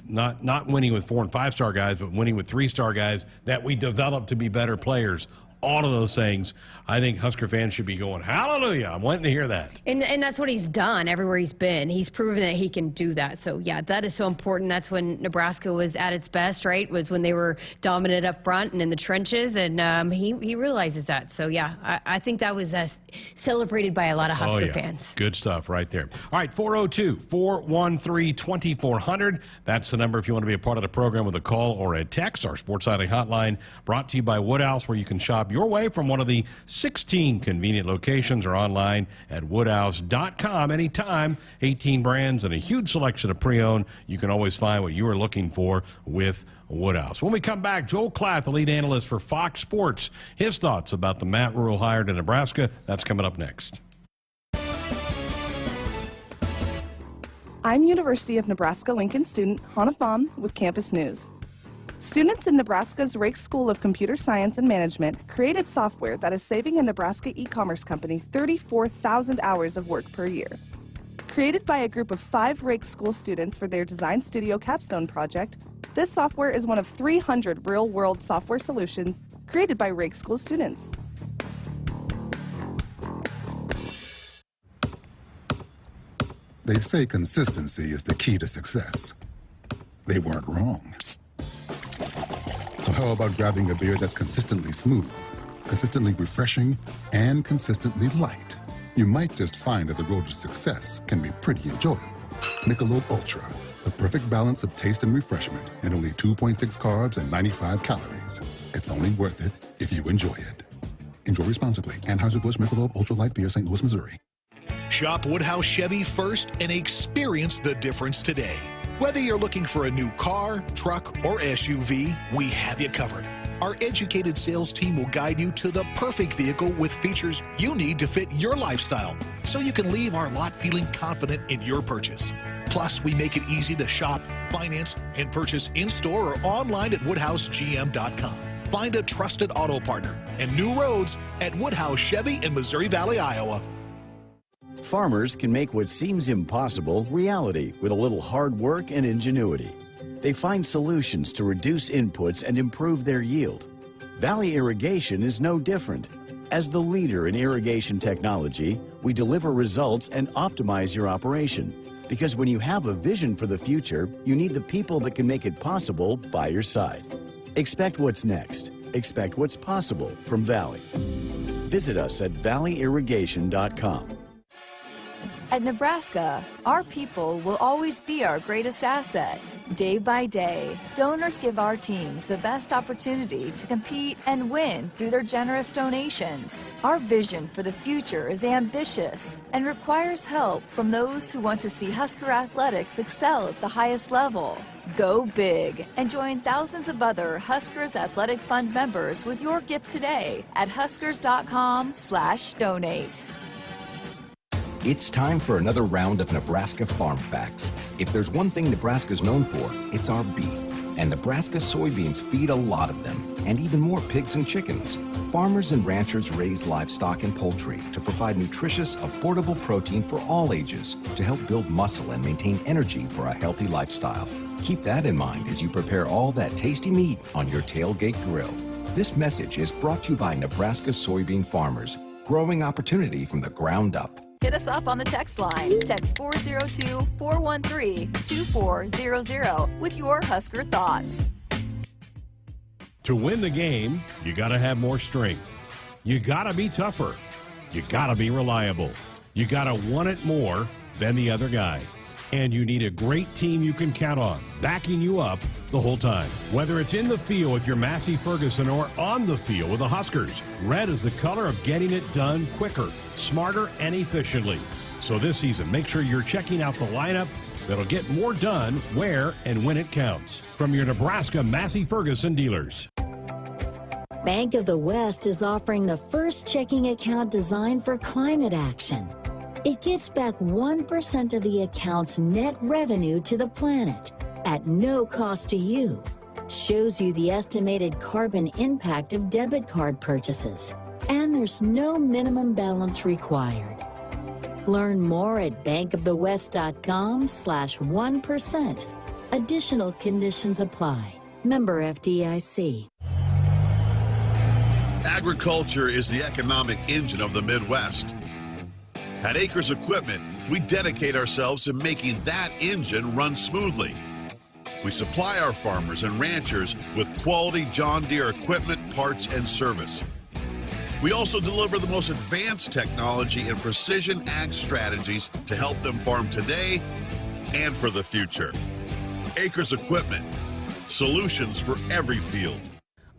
not winning with 4- and 5-star guys, but winning with 3-star guys that we develop to be better players. All of those things, I think Husker fans should be going, hallelujah, I'm wanting to hear that. And that's what he's done everywhere he's been. He's proven that he can do that. So, yeah, that is so important. That's when Nebraska was at its best, right, was when they were dominant up front and in the trenches, and he realizes that. So, yeah, I think that was celebrated by a lot of Husker fans. Good stuff right there. All right, 402-413-2400. That's the number if you want to be a part of the program with a call or a text. Our Sports Island hotline brought to you by Woodhouse, where you can shop your way from one of the 16 convenient locations or online at woodhouse.com anytime. 18 brands and a huge selection of pre-owned. You can always find what you are looking for with Woodhouse. When we come back, Joel Klatt, the lead analyst for Fox Sports, his thoughts about the Matt Rhule hire to Nebraska. That's coming up next. I'm University of Nebraska-Lincoln student Hannah Pham with Campus News. Students in Nebraska's Rake School of Computer Science and Management created software that is saving a Nebraska e-commerce company 34,000 hours of work per year. Created by a group of 5 Rake School students for their Design Studio Capstone project, this software is one of 300 real-world software solutions created by Rake School students. They say consistency is the key to success. They weren't wrong. So how about grabbing a beer that's consistently smooth, consistently refreshing, and consistently light. You might just find that the road to success can be pretty enjoyable. Michelob Ultra, the perfect balance of taste and refreshment, and only 2.6 carbs and 95 calories. It's only worth it if you enjoy it. Enjoy responsibly. Anheuser-Busch Michelob Ultra Light Beer, St. Louis, Missouri. Shop Woodhouse Chevy first and experience the difference today. Whether you're looking for a new car, truck, or SUV, we have you covered. Our educated sales team will guide you to the perfect vehicle with features you need to fit your lifestyle, so you can leave our lot feeling confident in your purchase. Plus, we make it easy to shop, finance, and purchase in-store or online at WoodhouseGM.com. Find a trusted auto partner and new roads at Woodhouse Chevy in Missouri Valley, Iowa. Farmers can make what seems impossible reality with a little hard work and ingenuity. They find solutions to reduce inputs and improve their yield. Valley Irrigation is no different. As the leader in irrigation technology, we deliver results and optimize your operation. Because when you have a vision for the future, you need the people that can make it possible by your side. Expect what's next. Expect what's possible from Valley. Visit us at valleyirrigation.com. At Nebraska, our people will always be our greatest asset. Day by day, donors give our teams the best opportunity to compete and win through their generous donations. Our vision for the future is ambitious and requires help from those who want to see Husker athletics excel at the highest level. Go big and join thousands of other Huskers Athletic Fund members with your gift today at huskers.com/donate. It's time for another round of Nebraska Farm Facts. If there's one thing Nebraska's known for, it's our beef. And Nebraska soybeans feed a lot of them, and even more pigs and chickens. Farmers and ranchers raise livestock and poultry to provide nutritious, affordable protein for all ages to help build muscle and maintain energy for a healthy lifestyle. Keep that in mind as you prepare all that tasty meat on your tailgate grill. This message is brought to you by Nebraska soybean farmers, growing opportunity from the ground up. Hit us up on the text line. Text 402-413-2400 with your Husker thoughts. To win the game, you got to have more strength. You got to be tougher. You got to be reliable. You got to want it more than the other guy. And you need a great team you can count on, backing you up the whole time. Whether it's in the field with your Massey Ferguson or on the field with the Huskers, red is the color of getting it done quicker, smarter, and efficiently. So this season, make sure you're checking out the lineup that'll get more done where and when it counts. From your Nebraska Massey Ferguson dealers. Bank of the West is offering the first checking account designed for climate action. It gives back 1% of the account's net revenue to the planet at no cost to you. Shows you the estimated carbon impact of debit card purchases. And there's no minimum balance required. Learn more at bankofthewest.com/1%. Additional conditions apply. Member FDIC. Agriculture is the economic engine of the Midwest. At Acres Equipment, we dedicate ourselves to making that engine run smoothly. We supply our farmers and ranchers with quality John Deere equipment, parts, and service. We also deliver the most advanced technology and precision ag strategies to help them farm today and for the future. Acres Equipment, solutions for every field.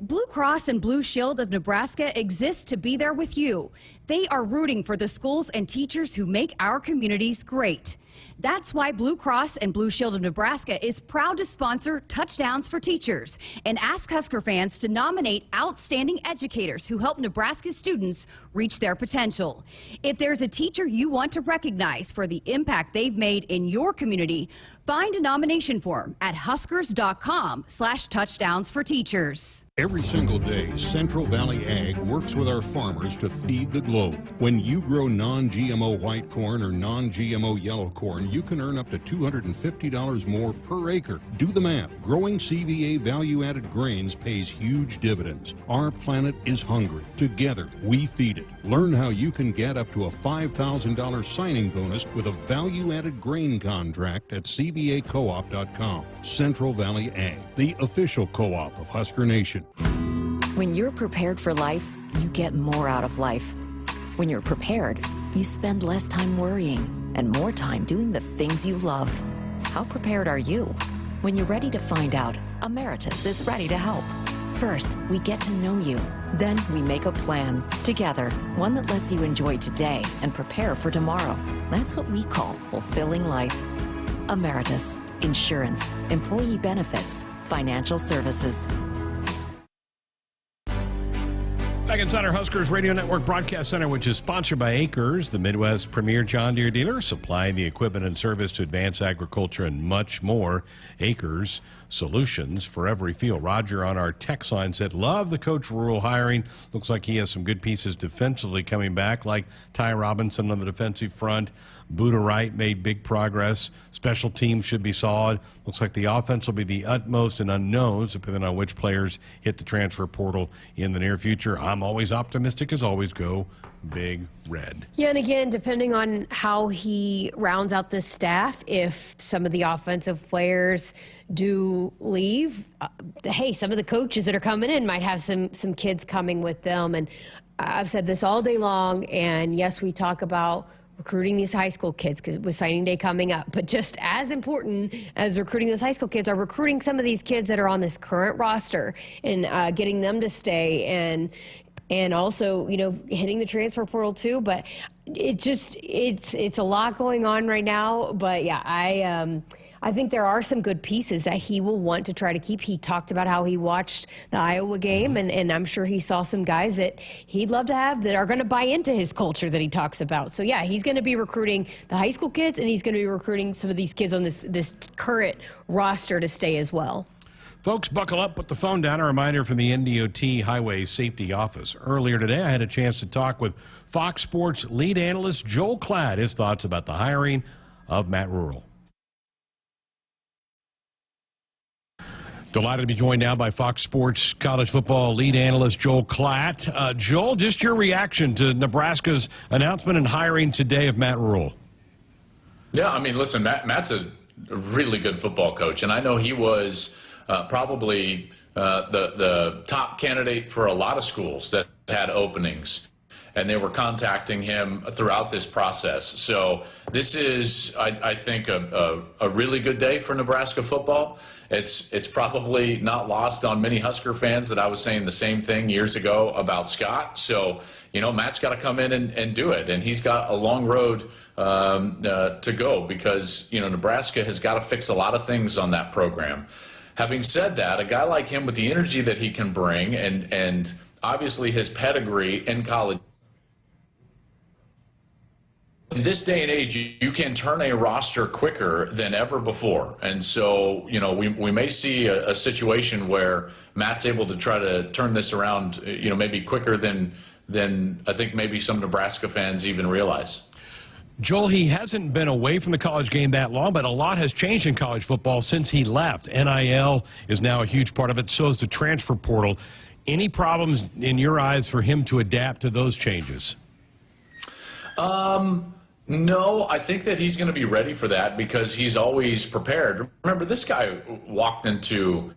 Blue Cross and Blue Shield of Nebraska exists to be there with you. They are rooting for the schools and teachers who make our communities great. That's why Blue Cross and Blue Shield of Nebraska is proud to sponsor Touchdowns for Teachers and ask Husker fans to nominate outstanding educators who help Nebraska students reach their potential. If there's a teacher you want to recognize for the impact they've made in your community, find a nomination form at huskers.com/touchdowns-for-teachers. Every single day, Central Valley Ag works with our farmers to feed the globe. When you grow non-GMO white corn or non-GMO yellow corn, you can earn up to $250 more per acre. Do the math. Growing CVA value-added grains pays huge dividends. Our planet is hungry. Together, we feed it. Learn how you can get up to a $5,000 signing bonus with a value-added grain contract at CVAcoop.com. Central Valley Ag, the official co-op of Husker Nation. When you're prepared for life, you get more out of life. When you're prepared, you spend less time worrying and more time doing the things you love. How prepared are you? When you're ready to find out, Emeritus is ready to help. First, we get to know you. Then we make a plan together, one that lets you enjoy today and prepare for tomorrow. That's what we call fulfilling life. Emeritus, insurance, employee benefits, financial services. Back inside our Huskers Radio Network Broadcast Center, which is sponsored by Acres, the Midwest's premier John Deere dealer, supplying the equipment and service to advance agriculture and much more. Acres, solutions for every field. Roger on our text line said, love the Coach Rhule hiring. Looks like he has some good pieces defensively coming back, like Ty Robinson on the defensive front. Buda Wright made big progress. Special teams should be solid. Looks like the offense will be the utmost and unknowns, depending on which players hit the transfer portal in the near future. I'm always optimistic as always. Go Big Red. Yeah, and again, depending on how he rounds out this staff, if some of the offensive players do leave, hey, some of the coaches that are coming in might have some kids coming with them. And I've said this all day long, and yes, we talk about recruiting these high school kids because with signing day coming up, but just as important as recruiting those high school kids are recruiting some of these kids that are on this current roster and getting them to stay, and also, you know, hitting the transfer portal too. But it's a lot going on right now. But yeah, I think there are some good pieces that he will want to try to keep. He talked about how he watched the Iowa game, and I'm sure he saw some guys that he'd love to have that are going to buy into his culture that he talks about. So yeah, he's going to be recruiting the high school kids, and he's going to be recruiting some of these kids on this current roster to stay as well. Folks, buckle up, put the phone down. A reminder from the NDOT Highway Safety Office. Earlier today, I had a chance to talk with Fox Sports lead analyst Joel Klatt. His thoughts about the hiring of Matt Rhule. Delighted to be joined now by Fox Sports college football lead analyst Joel Klatt. Joel, just your reaction to Nebraska's announcement and hiring today of Matt Rhule. Yeah, I mean, listen, Matt's a really good football coach, and I know he was probably the top candidate for a lot of schools that had openings, and they were contacting him throughout this process. So this is, I think, a really good day for Nebraska football. It's probably not lost on many Husker fans that I was saying the same thing years ago about Scott. So, you know, Matt's got to come in and do it. And he's got a long road to go because, you know, Nebraska has got to fix a lot of things on that program. Having said that, a guy like him with the energy that he can bring and obviously his pedigree in college, in this day and age, you can turn a roster quicker than ever before. And so, you know, we may see a situation where Matt's able to try to turn this around, you know, maybe quicker than I think maybe some Nebraska fans even realize. Joel, he hasn't been away from the college game that long, but a lot has changed in college football since he left. NIL is now a huge part of it, so is the transfer portal. Any problems in your eyes for him to adapt to those changes? No, I think that he's going to be ready for that because he's always prepared. Remember, this guy walked into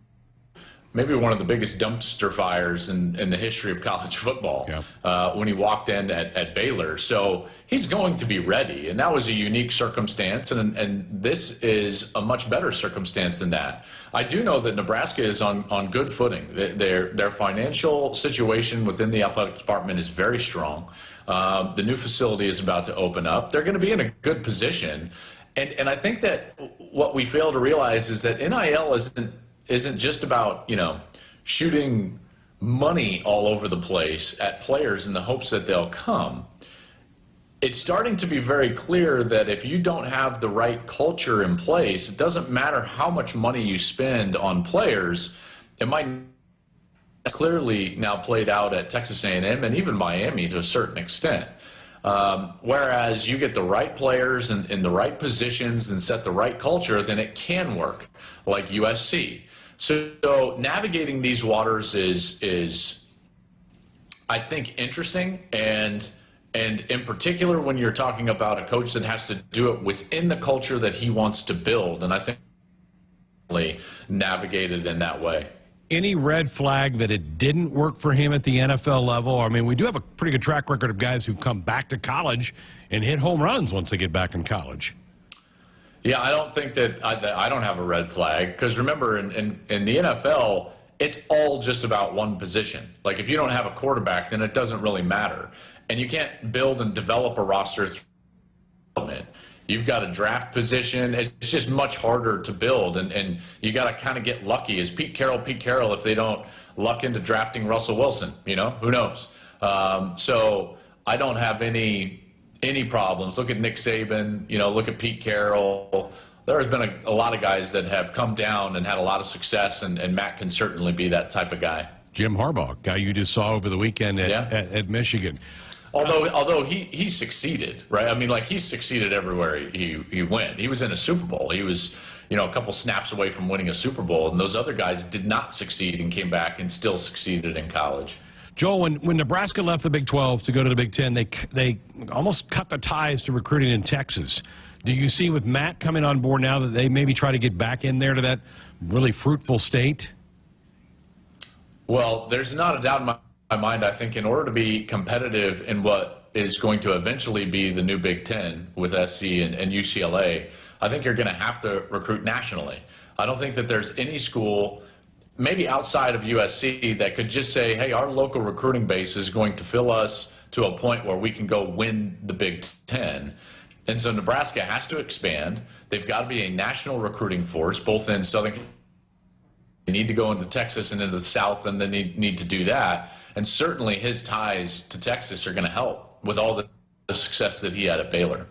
maybe one of the biggest dumpster fires in the history of college football when he walked in at Baylor. So he's going to be ready, and that was a unique circumstance, and this is a much better circumstance than that. I do know that Nebraska is on good footing. Their financial situation within the athletic department is very strong. The new facility is about to open up. They're going to be in a good position. And I think that what we fail to realize is that NIL isn't just about, you know, shooting money all over the place at players in the hopes that they'll come. It's starting to be very clear that if you don't have the right culture in place, it doesn't matter how much money you spend on players. It might clearly now played out at Texas A&M and even Miami to a certain extent. Whereas you get the right players in the right positions and set the right culture, then it can work, like USC. So navigating these waters is I think, interesting, and in particular when you're talking about a coach that has to do it within the culture that he wants to build, and I think navigated in that way. any red flag that it didn't work for him at the NFL level? I mean, we do have a pretty good track record of guys who come back to college and hit home runs once they get back in college. Yeah, I don't think that I don't have a red flag, because remember, in the NFL, it's all just about one position. Like, if you don't have a quarterback, then it doesn't really matter. And you can't build and develop a roster through development. You've got a draft position. It's just much harder to build, and you got to kind of get lucky. Is Pete Carroll if they don't luck into drafting Russell Wilson? You know, who knows? So I don't have any problems. Look at Nick Saban. You know, look at Pete Carroll. There has been a lot of guys that have come down and had a lot of success, and Matt can certainly be that type of guy. Jim Harbaugh, guy you just saw over the weekend at Michigan. Although he succeeded, right? I mean, like, he succeeded everywhere he went. He was in a Super Bowl. He was, you know, a couple snaps away from winning a Super Bowl, and those other guys did not succeed and came back and still succeeded in college. Joel, when Nebraska left the Big 12 to go to the Big 10, they almost cut the ties to recruiting in Texas. Do you see with Matt coming on board now that they maybe try to get back in there to that really fruitful state? Well, there's not a doubt in my mind. I think in order to be competitive in what is going to eventually be the new Big 10 with SC and UCLA, I think you're going to have to recruit nationally. I don't think that there's any school, maybe outside of USC, that could just say, hey, our local recruiting base is going to fill us to a point where we can go win the Big 10. And so Nebraska has to expand. They've got to be a national recruiting force, both in Southern. They need to go into Texas and into the South, and they need to do that. And certainly his ties to Texas are going to help with all the success that he had at Baylor.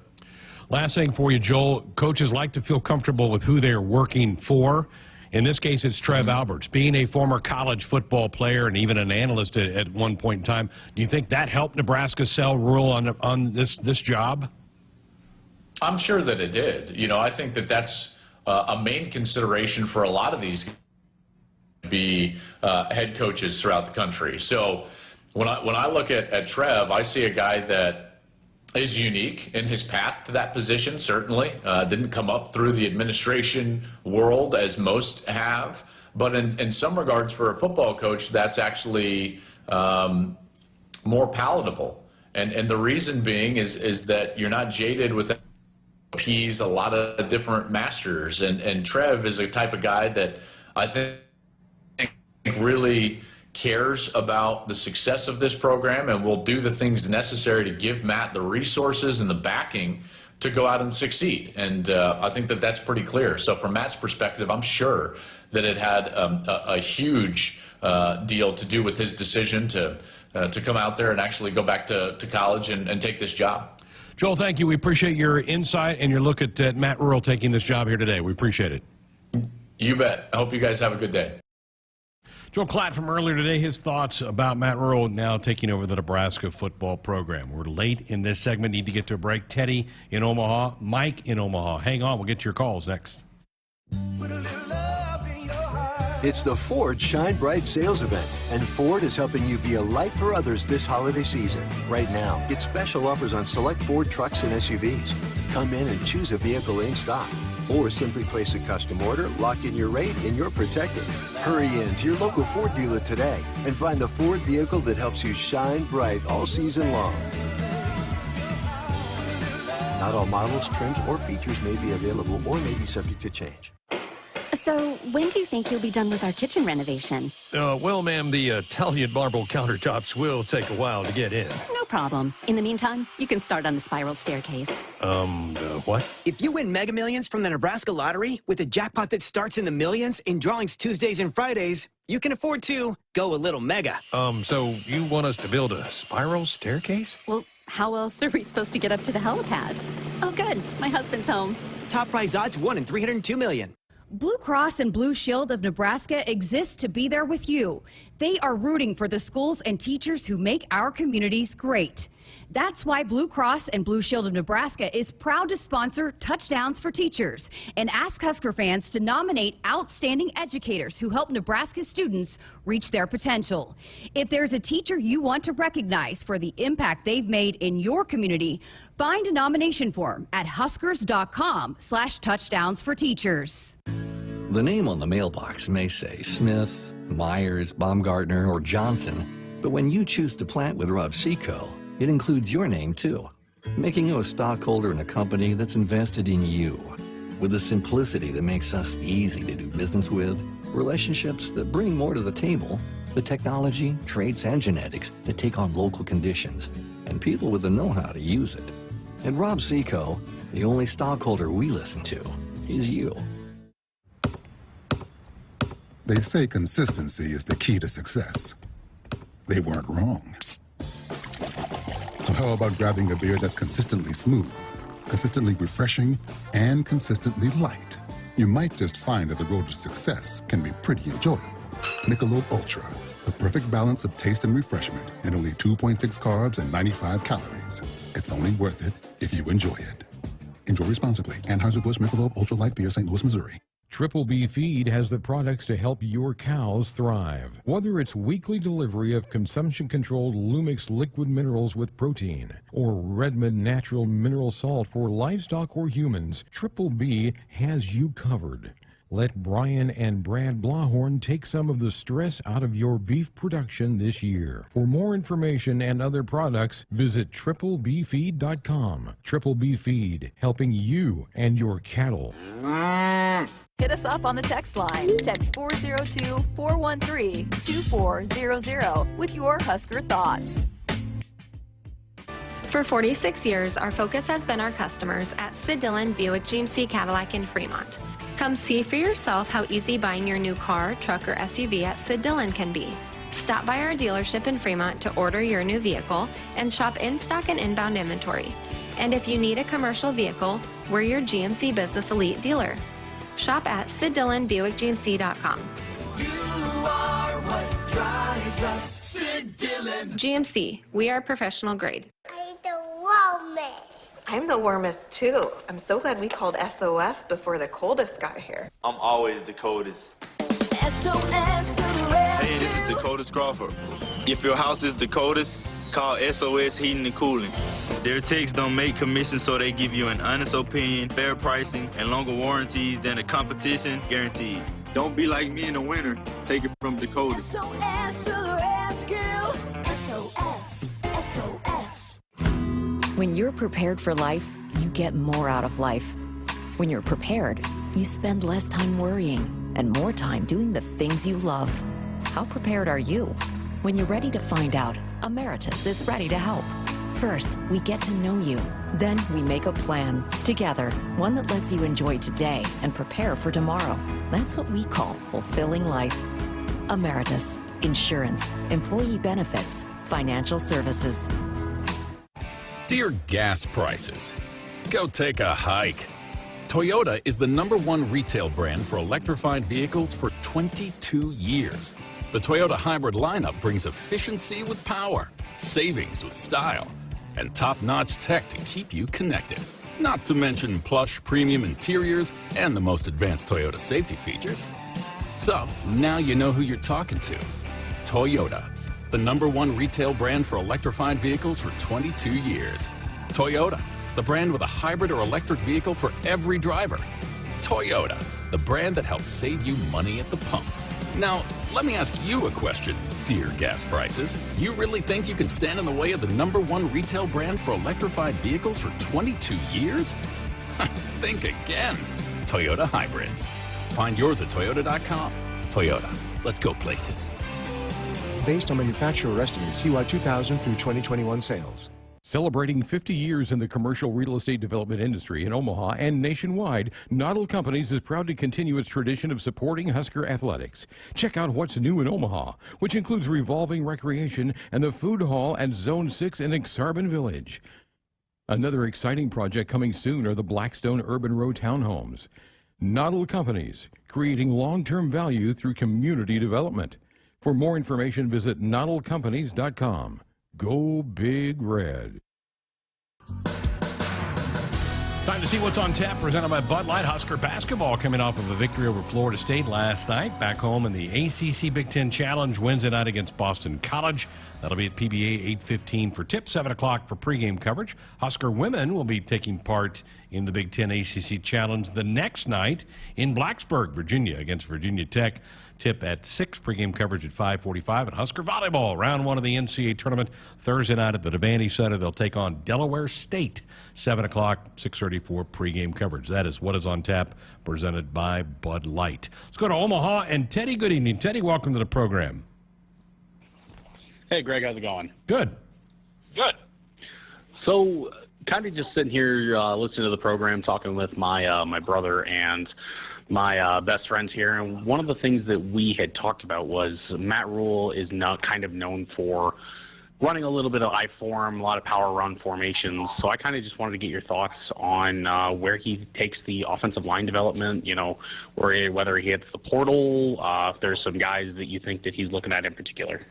Last thing for you, Joel. Coaches like to feel comfortable with who they're working for. In this case, it's Trev Alberts. Being a former college football player and even an analyst at one point in time, do you think that helped Nebraska sell Rhule on this job? I'm sure that it did. You know, I think that that's a main consideration for a lot of these be head coaches throughout the country. So when I look at Trev, I see a guy that is unique in his path to that position, certainly. Didn't come up through the administration world as most have. But in some regards, for a football coach, that's actually more palatable. And the reason being is that you're not jaded with appease a lot of different masters. And Trev is a type of guy that I think really cares about the success of this program and will do the things necessary to give Matt the resources and the backing to go out and succeed. And I think that that's pretty clear. So from Matt's perspective, I'm sure that it had a huge deal to do with his decision to come out there and actually go back to college and take this job. Joel, thank you. We appreciate your insight and your look at Matt Rhule taking this job here today. We appreciate it. You bet. I hope you guys have a good day. Joel Klatt from earlier today, his thoughts about Matt Rhule now taking over the Nebraska football program. We're late in this segment. Need to get to a break. Teddy in Omaha, Mike in Omaha. Hang on. We'll get to your calls next. It's the Ford Shine Bright sales event, and Ford is helping you be a light for others this holiday season. Right now, get special offers on select Ford trucks and SUVs. Come in and choose a vehicle in stock, or simply place a custom order, lock in your rate, and you're protected. Hurry in to your local Ford dealer today and find the Ford vehicle that helps you shine bright all season long. Not all models, trims, or features may be available or may be subject to change. So, when do you think you'll be done with our kitchen renovation? Well, ma'am, the Italian marble countertops will take a while to get in. No problem. In the meantime, you can start on the spiral staircase. What? If you win Mega Millions from the Nebraska Lottery with a jackpot that starts in the millions in drawings Tuesdays and Fridays, you can afford to go a little mega. So you want us to build a spiral staircase? Well, how else are we supposed to get up to the helipad? Oh, good. My husband's home. Top prize odds 1 in 302 million. Blue Cross and Blue Shield of Nebraska exists to be there with you. They are rooting for the schools and teachers who make our communities great. That's why Blue Cross and Blue Shield of Nebraska is proud to sponsor Touchdowns for Teachers and ask Husker fans to nominate outstanding educators who help Nebraska students reach their potential. If there's a teacher you want to recognize for the impact they've made in your community, find a nomination form at huskers.com/touchdowns for teachers. The name on the mailbox may say Smith, Myers, Baumgartner, or Johnson. But when you choose to plant with Rob Seco, it includes your name too, making you a stockholder in a company that's invested in you. With the simplicity that makes us easy to do business with, relationships that bring more to the table, the technology, traits, and genetics that take on local conditions, and people with the know-how to use it. At Rob Seco, the only stockholder we listen to is you. They say consistency is the key to success. They weren't wrong. So how about grabbing a beer that's consistently smooth, consistently refreshing, and consistently light? You might just find that the road to success can be pretty enjoyable. Michelob Ultra, the perfect balance of taste and refreshment, and only 2.6 carbs and 95 calories. It's only worth it if you enjoy it. Enjoy responsibly. Anheuser-Busch Michelob Ultra Light Beer, St. Louis, Missouri. Triple B Feed has the products to help your cows thrive. Whether it's weekly delivery of consumption-controlled Lumix liquid minerals with protein or Redmond natural mineral salt for livestock or humans, Triple B has you covered. Let Brian and Brad Blahorn take some of the stress out of your beef production this year. For more information and other products, visit triplebfeed.com. Triple B Feed, helping you and your cattle. Hit us up on the text line. Text 402-413-2400 with your Husker thoughts. For 46 years, our focus has been our customers at Sid Dillon Buick GMC Cadillac in Fremont. Come see for yourself how easy buying your new car, truck, or SUV at Sid Dillon can be. Stop by our dealership in Fremont to order your new vehicle and shop in-stock and inbound inventory. And if you need a commercial vehicle, we're your GMC Business Elite dealer. Shop at SidDillonBuickGMC.com. You are what drives us, Sid Dillon. GMC, we are professional grade. I'm the warmest. I'm the warmest too. I'm so glad we called SOS before the coldest got here. I'm always the coldest. SOS to the rescue. Hey, this is Dakota Crawford. If your house is the coldest, call SOS Heating and Cooling. Their techs don't make commissions, so they give you an honest opinion, fair pricing, and longer warranties than the competition guaranteed. Don't be like me in the winter. Take it from Dakota. SOS to the rescue. SOS. SOS. When you're prepared for life, you get more out of life. When you're prepared, you spend less time worrying and more time doing the things you love. How prepared are you? When you're ready to find out, Emeritus is ready to help. First, we get to know you. Then we make a plan together, one that lets you enjoy today and prepare for tomorrow. That's what we call fulfilling life. Emeritus, insurance, employee benefits, financial services. Dear gas prices, go take a hike. Toyota is the #1 retail brand for electrified vehicles for 22 years. The Toyota hybrid lineup brings efficiency with power, savings with style, and top-notch tech to keep you connected. Not to mention plush premium interiors and the most advanced Toyota safety features. So, now you know who you're talking to. Toyota, the #1 retail brand for electrified vehicles for 22 years. Toyota, the brand with a hybrid or electric vehicle for every driver. Toyota, the brand that helps save you money at the pump. Now, let me ask you a question, dear gas prices. You really think you can stand in the way of the #1 retail brand for electrified vehicles for 22 years? Think again. Toyota Hybrids. Find yours at Toyota.com. Toyota, let's go places. Based on manufacturer estimate CY 2000 through 2021 sales. Celebrating 50 years in the commercial real estate development industry in Omaha and nationwide, Noddle Companies is proud to continue its tradition of supporting Husker athletics. Check out what's new in Omaha, which includes revolving recreation and the food hall at Zone 6 in Exarban Village. Another exciting project coming soon are the Blackstone Urban Row townhomes. Noddle Companies, creating long-term value through community development. For more information, visit noddlecompanies.com. Go Big Red. Time to see what's on tap, presented by Bud Light. Husker basketball coming off of a victory over Florida State last night. Back home in the ACC Big Ten Challenge Wednesday night against Boston College. That'll be at PBA 8:15 for tip, 7 o'clock for pregame coverage. Husker women will be taking part in the Big Ten ACC Challenge the next night in Blacksburg, Virginia, against Virginia Tech. tip at 6, pregame coverage at 5:45. And Husker Volleyball, round 1 of the NCAA tournament, Thursday night at the Devaney Center. They'll take on Delaware State, 7 o'clock, 6:30 for pregame coverage. That is What Is on Tap, presented by Bud Light. Let's go to Omaha and Teddy. Good evening. Teddy, welcome to the program. Hey, Greg, how's it going? Good. Good. So, kind of just sitting here listening to the program, talking with my brother and my best friends here, and one of the things that we had talked about was Matt Rhule is not kind of known for running a little bit of I-form, a lot of power run formations. So I kind of just wanted to get your thoughts on where he takes the offensive line development, or whether he hits the portal, if there's some guys that you think that he's looking at in particular.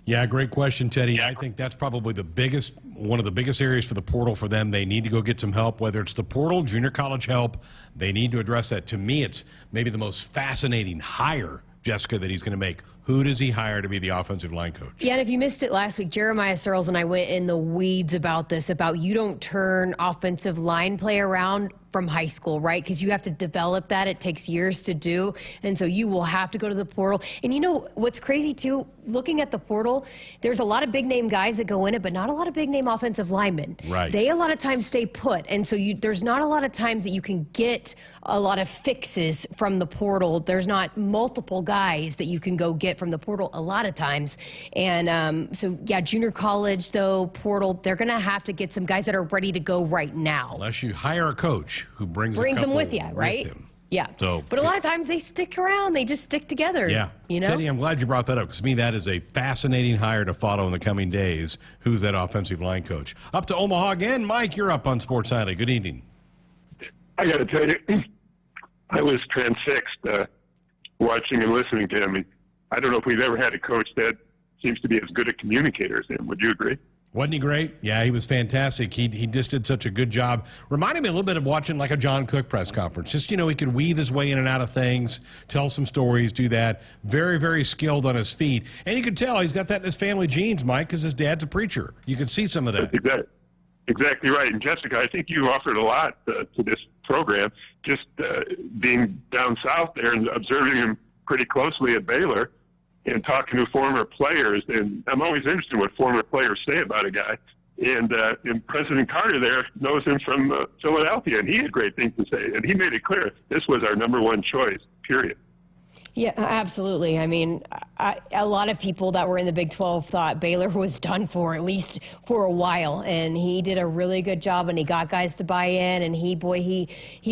Yeah, great question, Teddy. I think that's probably one of the biggest areas for the portal for them. They need to go get some help, whether it's the portal, junior college help. They need to address that. To me, it's maybe the most fascinating hire, Jessica, that he's going to make. Who does he hire to be the offensive line coach? Yeah, and if you missed it last week, Jeremiah Searles and I went in the weeds about this, about you don't turn offensive line play around from high school, right? Because you have to develop that. It takes years to do. And so you will have to go to the portal. And you know what's crazy, too? Looking at the portal, there's a lot of big-name guys that go in it, but not a lot of big-name offensive linemen. Right. They a lot of times stay put. And so there's not a lot of times that you can get a lot of fixes from the portal. There's not multiple guys that you can go get from the portal a lot of times. And so, yeah, junior college, though, portal, they're going to have to get some guys that are ready to go right now. Unless you hire a coach who brings them with you, right? Yeah. But a lot of times they stick around. They just stick together. Yeah. You know? Teddy, I'm glad you brought that up, because to me that is a fascinating hire to follow in the coming days. Who's that offensive line coach? Up to Omaha again. Mike, you're up on Sports Nightly. Good evening. I got to tell you, I was transfixed watching and listening to him. I don't know if we've ever had a coach that seems to be as good a communicator as him. Would you agree? Wasn't he great? Yeah, he was fantastic. He just did such a good job. Reminded me a little bit of watching like a John Cook press conference. Just, he could weave his way in and out of things, tell some stories, do that. Very, very skilled on his feet. And you could tell he's got that in his family genes, Mike, because his dad's a preacher. You could see some of that. Exactly right. And Jessica, I think you offered a lot to this program. Just being down south there and observing him pretty closely at Baylor and talking to former players. And I'm always interested in what former players say about a guy. And President Carter there knows him from Philadelphia, and he had great things to say. And he made it clear this was our number one choice, period. Yeah, absolutely. I mean, a lot of people that were in the Big 12 thought Baylor was done for, at least for a while. And he did a really good job, and he got guys to buy in. And he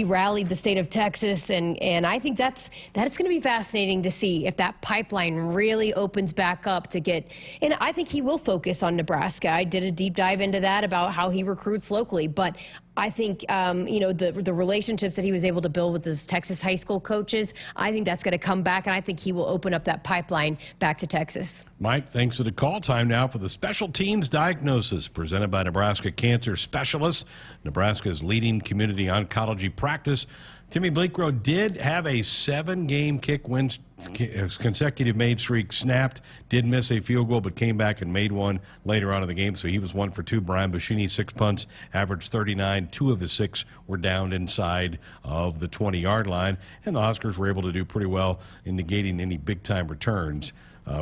rallied the state of Texas. And I think that's going to be fascinating to see if that pipeline really opens back up to get. And I think he will focus on Nebraska. I did a deep dive into that about how he recruits locally. But I think, the relationships that he was able to build with those Texas high school coaches, I think that's going to come back, and I think he will open up that pipeline back to Texas. Mike, thanks for the call. Time now for the Special Teams Diagnosis, presented by Nebraska Cancer Specialists, Nebraska's leading community oncology practice. Timmy Bleekrode did have a 7-game kick win consecutive made streak snapped, did miss a field goal, but came back and made one later on in the game. So he was 1 for 2. Brian Buschini, 6 punts, averaged 39. 2 of his 6 were down inside of the 20-yard line. And the Huskers were able to do pretty well in negating any big-time returns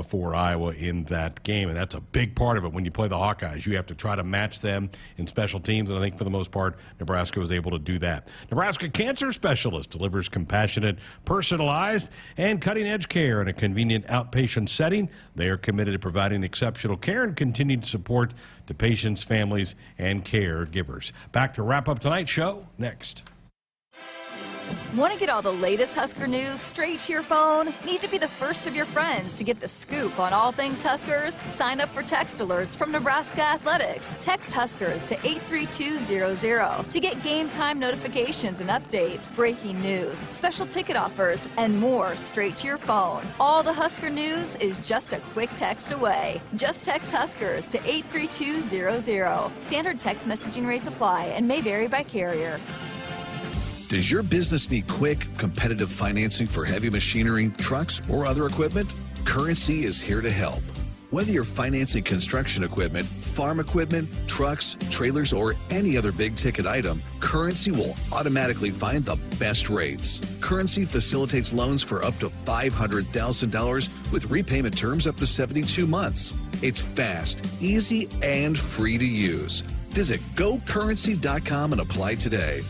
for Iowa in that game. And that's a big part of it when you play the Hawkeyes. You have to try to match them in special teams, and I think for the most part, Nebraska was able to do that. Nebraska Cancer Specialist delivers compassionate, personalized, and cutting-edge care in a convenient outpatient setting. They are committed to providing exceptional care and continued support to patients, families, and caregivers. Back to wrap up tonight's show next. Want to get all the latest Husker news straight to your phone? Need to be the first of your friends to get the scoop on all things Huskers? Sign up for text alerts from Nebraska Athletics. Text Huskers to 83200 to get game time notifications and updates, breaking news, special ticket offers, and more straight to your phone. All the Husker news is just a quick text away. Just text Huskers to 83200. Standard text messaging rates apply and may vary by carrier. Does your business need quick, competitive financing for heavy machinery, trucks, or other equipment? Currency is here to help. Whether you're financing construction equipment, farm equipment, trucks, trailers, or any other big-ticket item, Currency will automatically find the best rates. Currency facilitates loans for up to $500,000 with repayment terms up to 72 months. It's fast, easy, and free to use. Visit GoCurrency.com and apply today.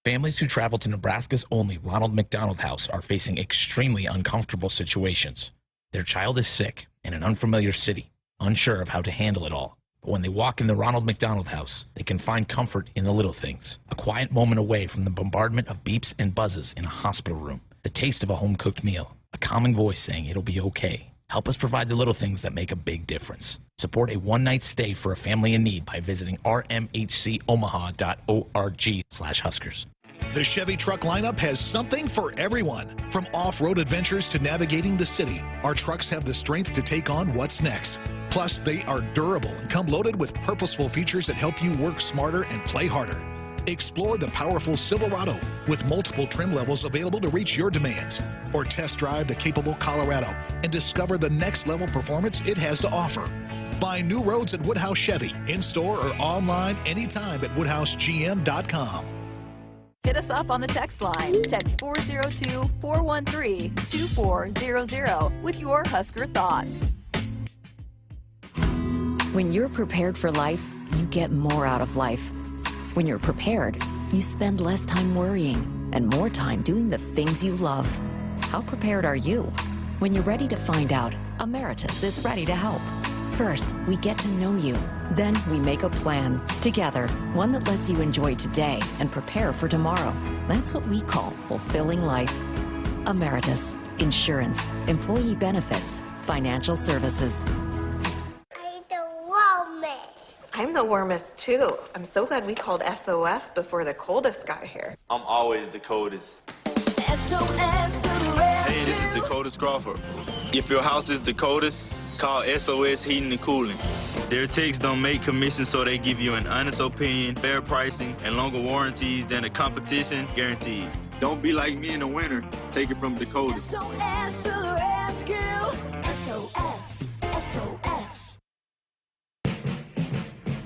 Families who travel to Nebraska's only Ronald McDonald House are facing extremely uncomfortable situations. Their child is sick in an unfamiliar city, unsure of how to handle it all. But when they walk in the Ronald McDonald House, they can find comfort in the little things. A quiet moment away from the bombardment of beeps and buzzes in a hospital room. The taste of a home-cooked meal. A calming voice saying it'll be okay. Help us provide the little things that make a big difference. Support a one-night stay for a family in need by visiting rmhcomaha.org/Huskers. The Chevy truck lineup has something for everyone. From off-road adventures to navigating the city, our trucks have the strength to take on what's next. Plus, they are durable and come loaded with purposeful features that help you work smarter and play harder. Explore the powerful Silverado with multiple trim levels available to reach your demands. Or test drive the capable Colorado and discover the next level performance it has to offer. Find new roads at Woodhouse Chevy, in-store or online anytime at woodhousegm.com. Hit us up on the text line. Text 402-413-2400 with your Husker thoughts. When you're prepared for life, you get more out of life. When you're prepared, you spend less time worrying and more time doing the things you love. How prepared are you? When you're ready to find out, Emeritus is ready to help. First, we get to know you. Then we make a plan together, one that lets you enjoy today and prepare for tomorrow. That's what we call fulfilling life. Emeritus, insurance, employee benefits, financial services. I'm the warmest too. I'm so glad we called SOS before the coldest got here. I'm always the coldest. SOS to the rescue. Hey, this is Dakota Crawford. If your house is the coldest, call SOS Heating and Cooling. Their techs don't make commissions, so they give you an honest opinion, fair pricing, and longer warranties than the competition, guaranteed. Don't be like me in the winter. Take it from Dakota. SOS to the rescue. SOS. SOS.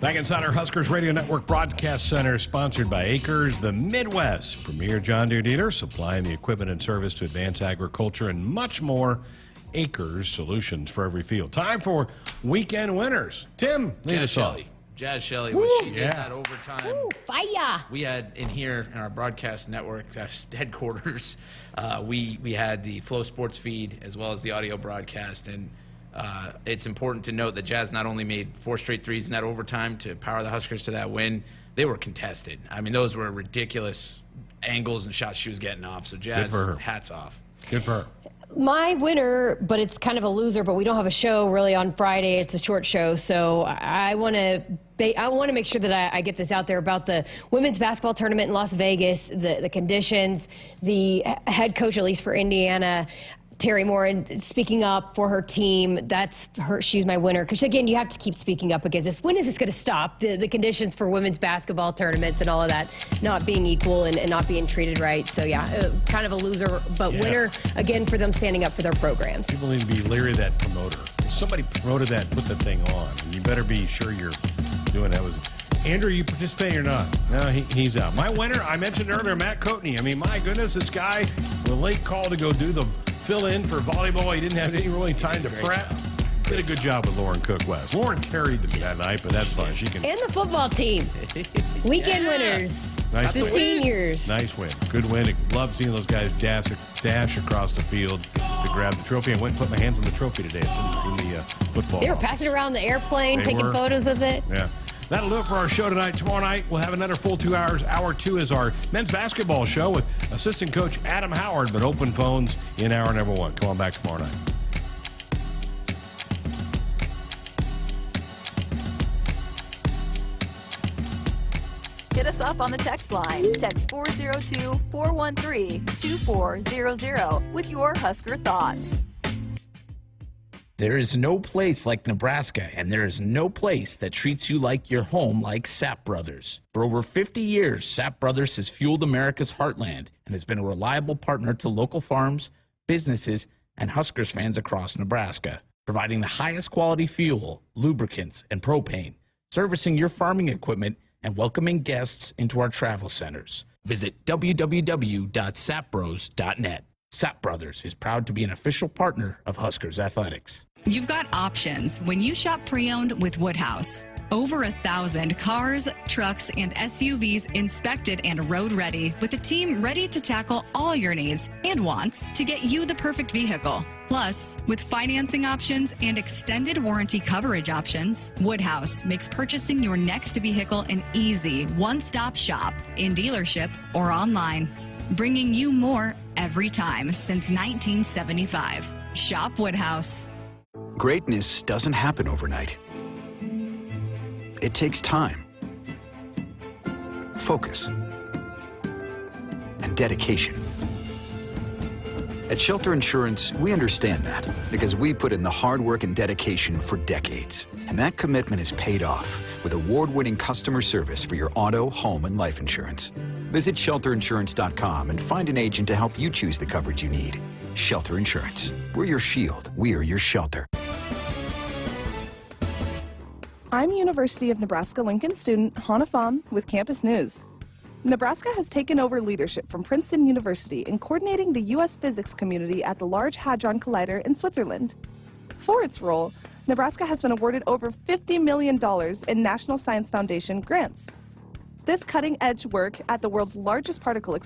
Back inside our Huskers Radio Network Broadcast Center, sponsored by Acres, the Midwest premier John Deere dealer, supplying the equipment and service to advance agriculture and much more. Acres, solutions for every field. Time for weekend winners. Tim, lead us off. Jazz Shelley, Woo, what she did yeah. that overtime. Woo, fire! We had in here in our broadcast network headquarters, we had the Flow Sports feed as well as the audio broadcast, and it's important to note that Jazz not only made 4 straight threes in that overtime to power the Huskers to that win, they were contested. I mean, those were ridiculous angles and shots she was getting off. So Jazz, hats off. Good for her. My winner, but it's kind of a loser, but we don't have a show really on Friday. It's a short show, so I want to make sure that I get this out there about the women's basketball tournament in Las Vegas, the conditions, the head coach, at least for Indiana, Terry Moore, and speaking up for her team. That's her. She's my winner. Because again, you have to keep speaking up against this. When is this going to stop? The conditions for women's basketball tournaments and all of that not being equal and not being treated right. So yeah, kind of a loser, but winner again for them standing up for their programs. People need to be leery of that promoter. Somebody promoted that and put the thing on. You better be sure you're doing that. Was Andrew, you participating or not? No, he's out. My winner, I mentioned earlier, Matt Coatney. I mean, my goodness, this guy with a late call to go do the fill in for volleyball. He didn't have any really time to prep. Did a good job with Lauren Cook West. Lauren carried them that night, but that's fine. She can. And the football team. Weekend winners. Nice the win. Seniors. Nice win. Good win. Love seeing those guys dash across the field to grab the trophy. I went and put my hands on the trophy today. It's in the football. They were passing around the airplane, taking photos of it. Yeah. That'll do it for our show tonight. Tomorrow night, we'll have another full 2 hours. Hour 2 is our men's basketball show with assistant coach Adam Howard, but open phones in hour number 1. Come on back tomorrow night. Hit us up on the text line. Text 402-413-2400 with your Husker thoughts. There is no place like Nebraska, and there is no place that treats you like your home like Sapp Brothers. For over 50 years, Sapp Brothers has fueled America's heartland and has been a reliable partner to local farms, businesses, and Huskers fans across Nebraska. providing the highest quality fuel, lubricants, and propane, servicing your farming equipment, and welcoming guests into our travel centers. Visit www.sapbros.net. Sap Brothers is proud to be an official partner of Huskers Athletics. You've got options when you shop pre-owned with Woodhouse. Over 1,000 cars, trucks, and SUVs inspected and road ready, with a team ready to tackle all your needs and wants to get you the perfect vehicle. Plus, with financing options and extended warranty coverage options, Woodhouse makes purchasing your next vehicle an easy one-stop shop in dealership or online, bringing you more every time since 1975. Shop Woodhouse. Greatness doesn't happen overnight. It takes time, focus, and dedication. At Shelter Insurance, we understand that because we put in the hard work and dedication for decades. And that commitment is paid off with award-winning customer service for your auto, home, and life insurance. Visit shelterinsurance.com and find an agent to help you choose the coverage you need. Shelter Insurance. We're your shield. We are your shelter. I'm University of Nebraska-Lincoln student Hannah Pham with Campus News. Nebraska has taken over leadership from Princeton University in coordinating the U.S. physics community at the Large Hadron Collider in Switzerland. For its role, Nebraska has been awarded over $50 million in National Science Foundation grants. This cutting-edge work at the world's largest particle accelerator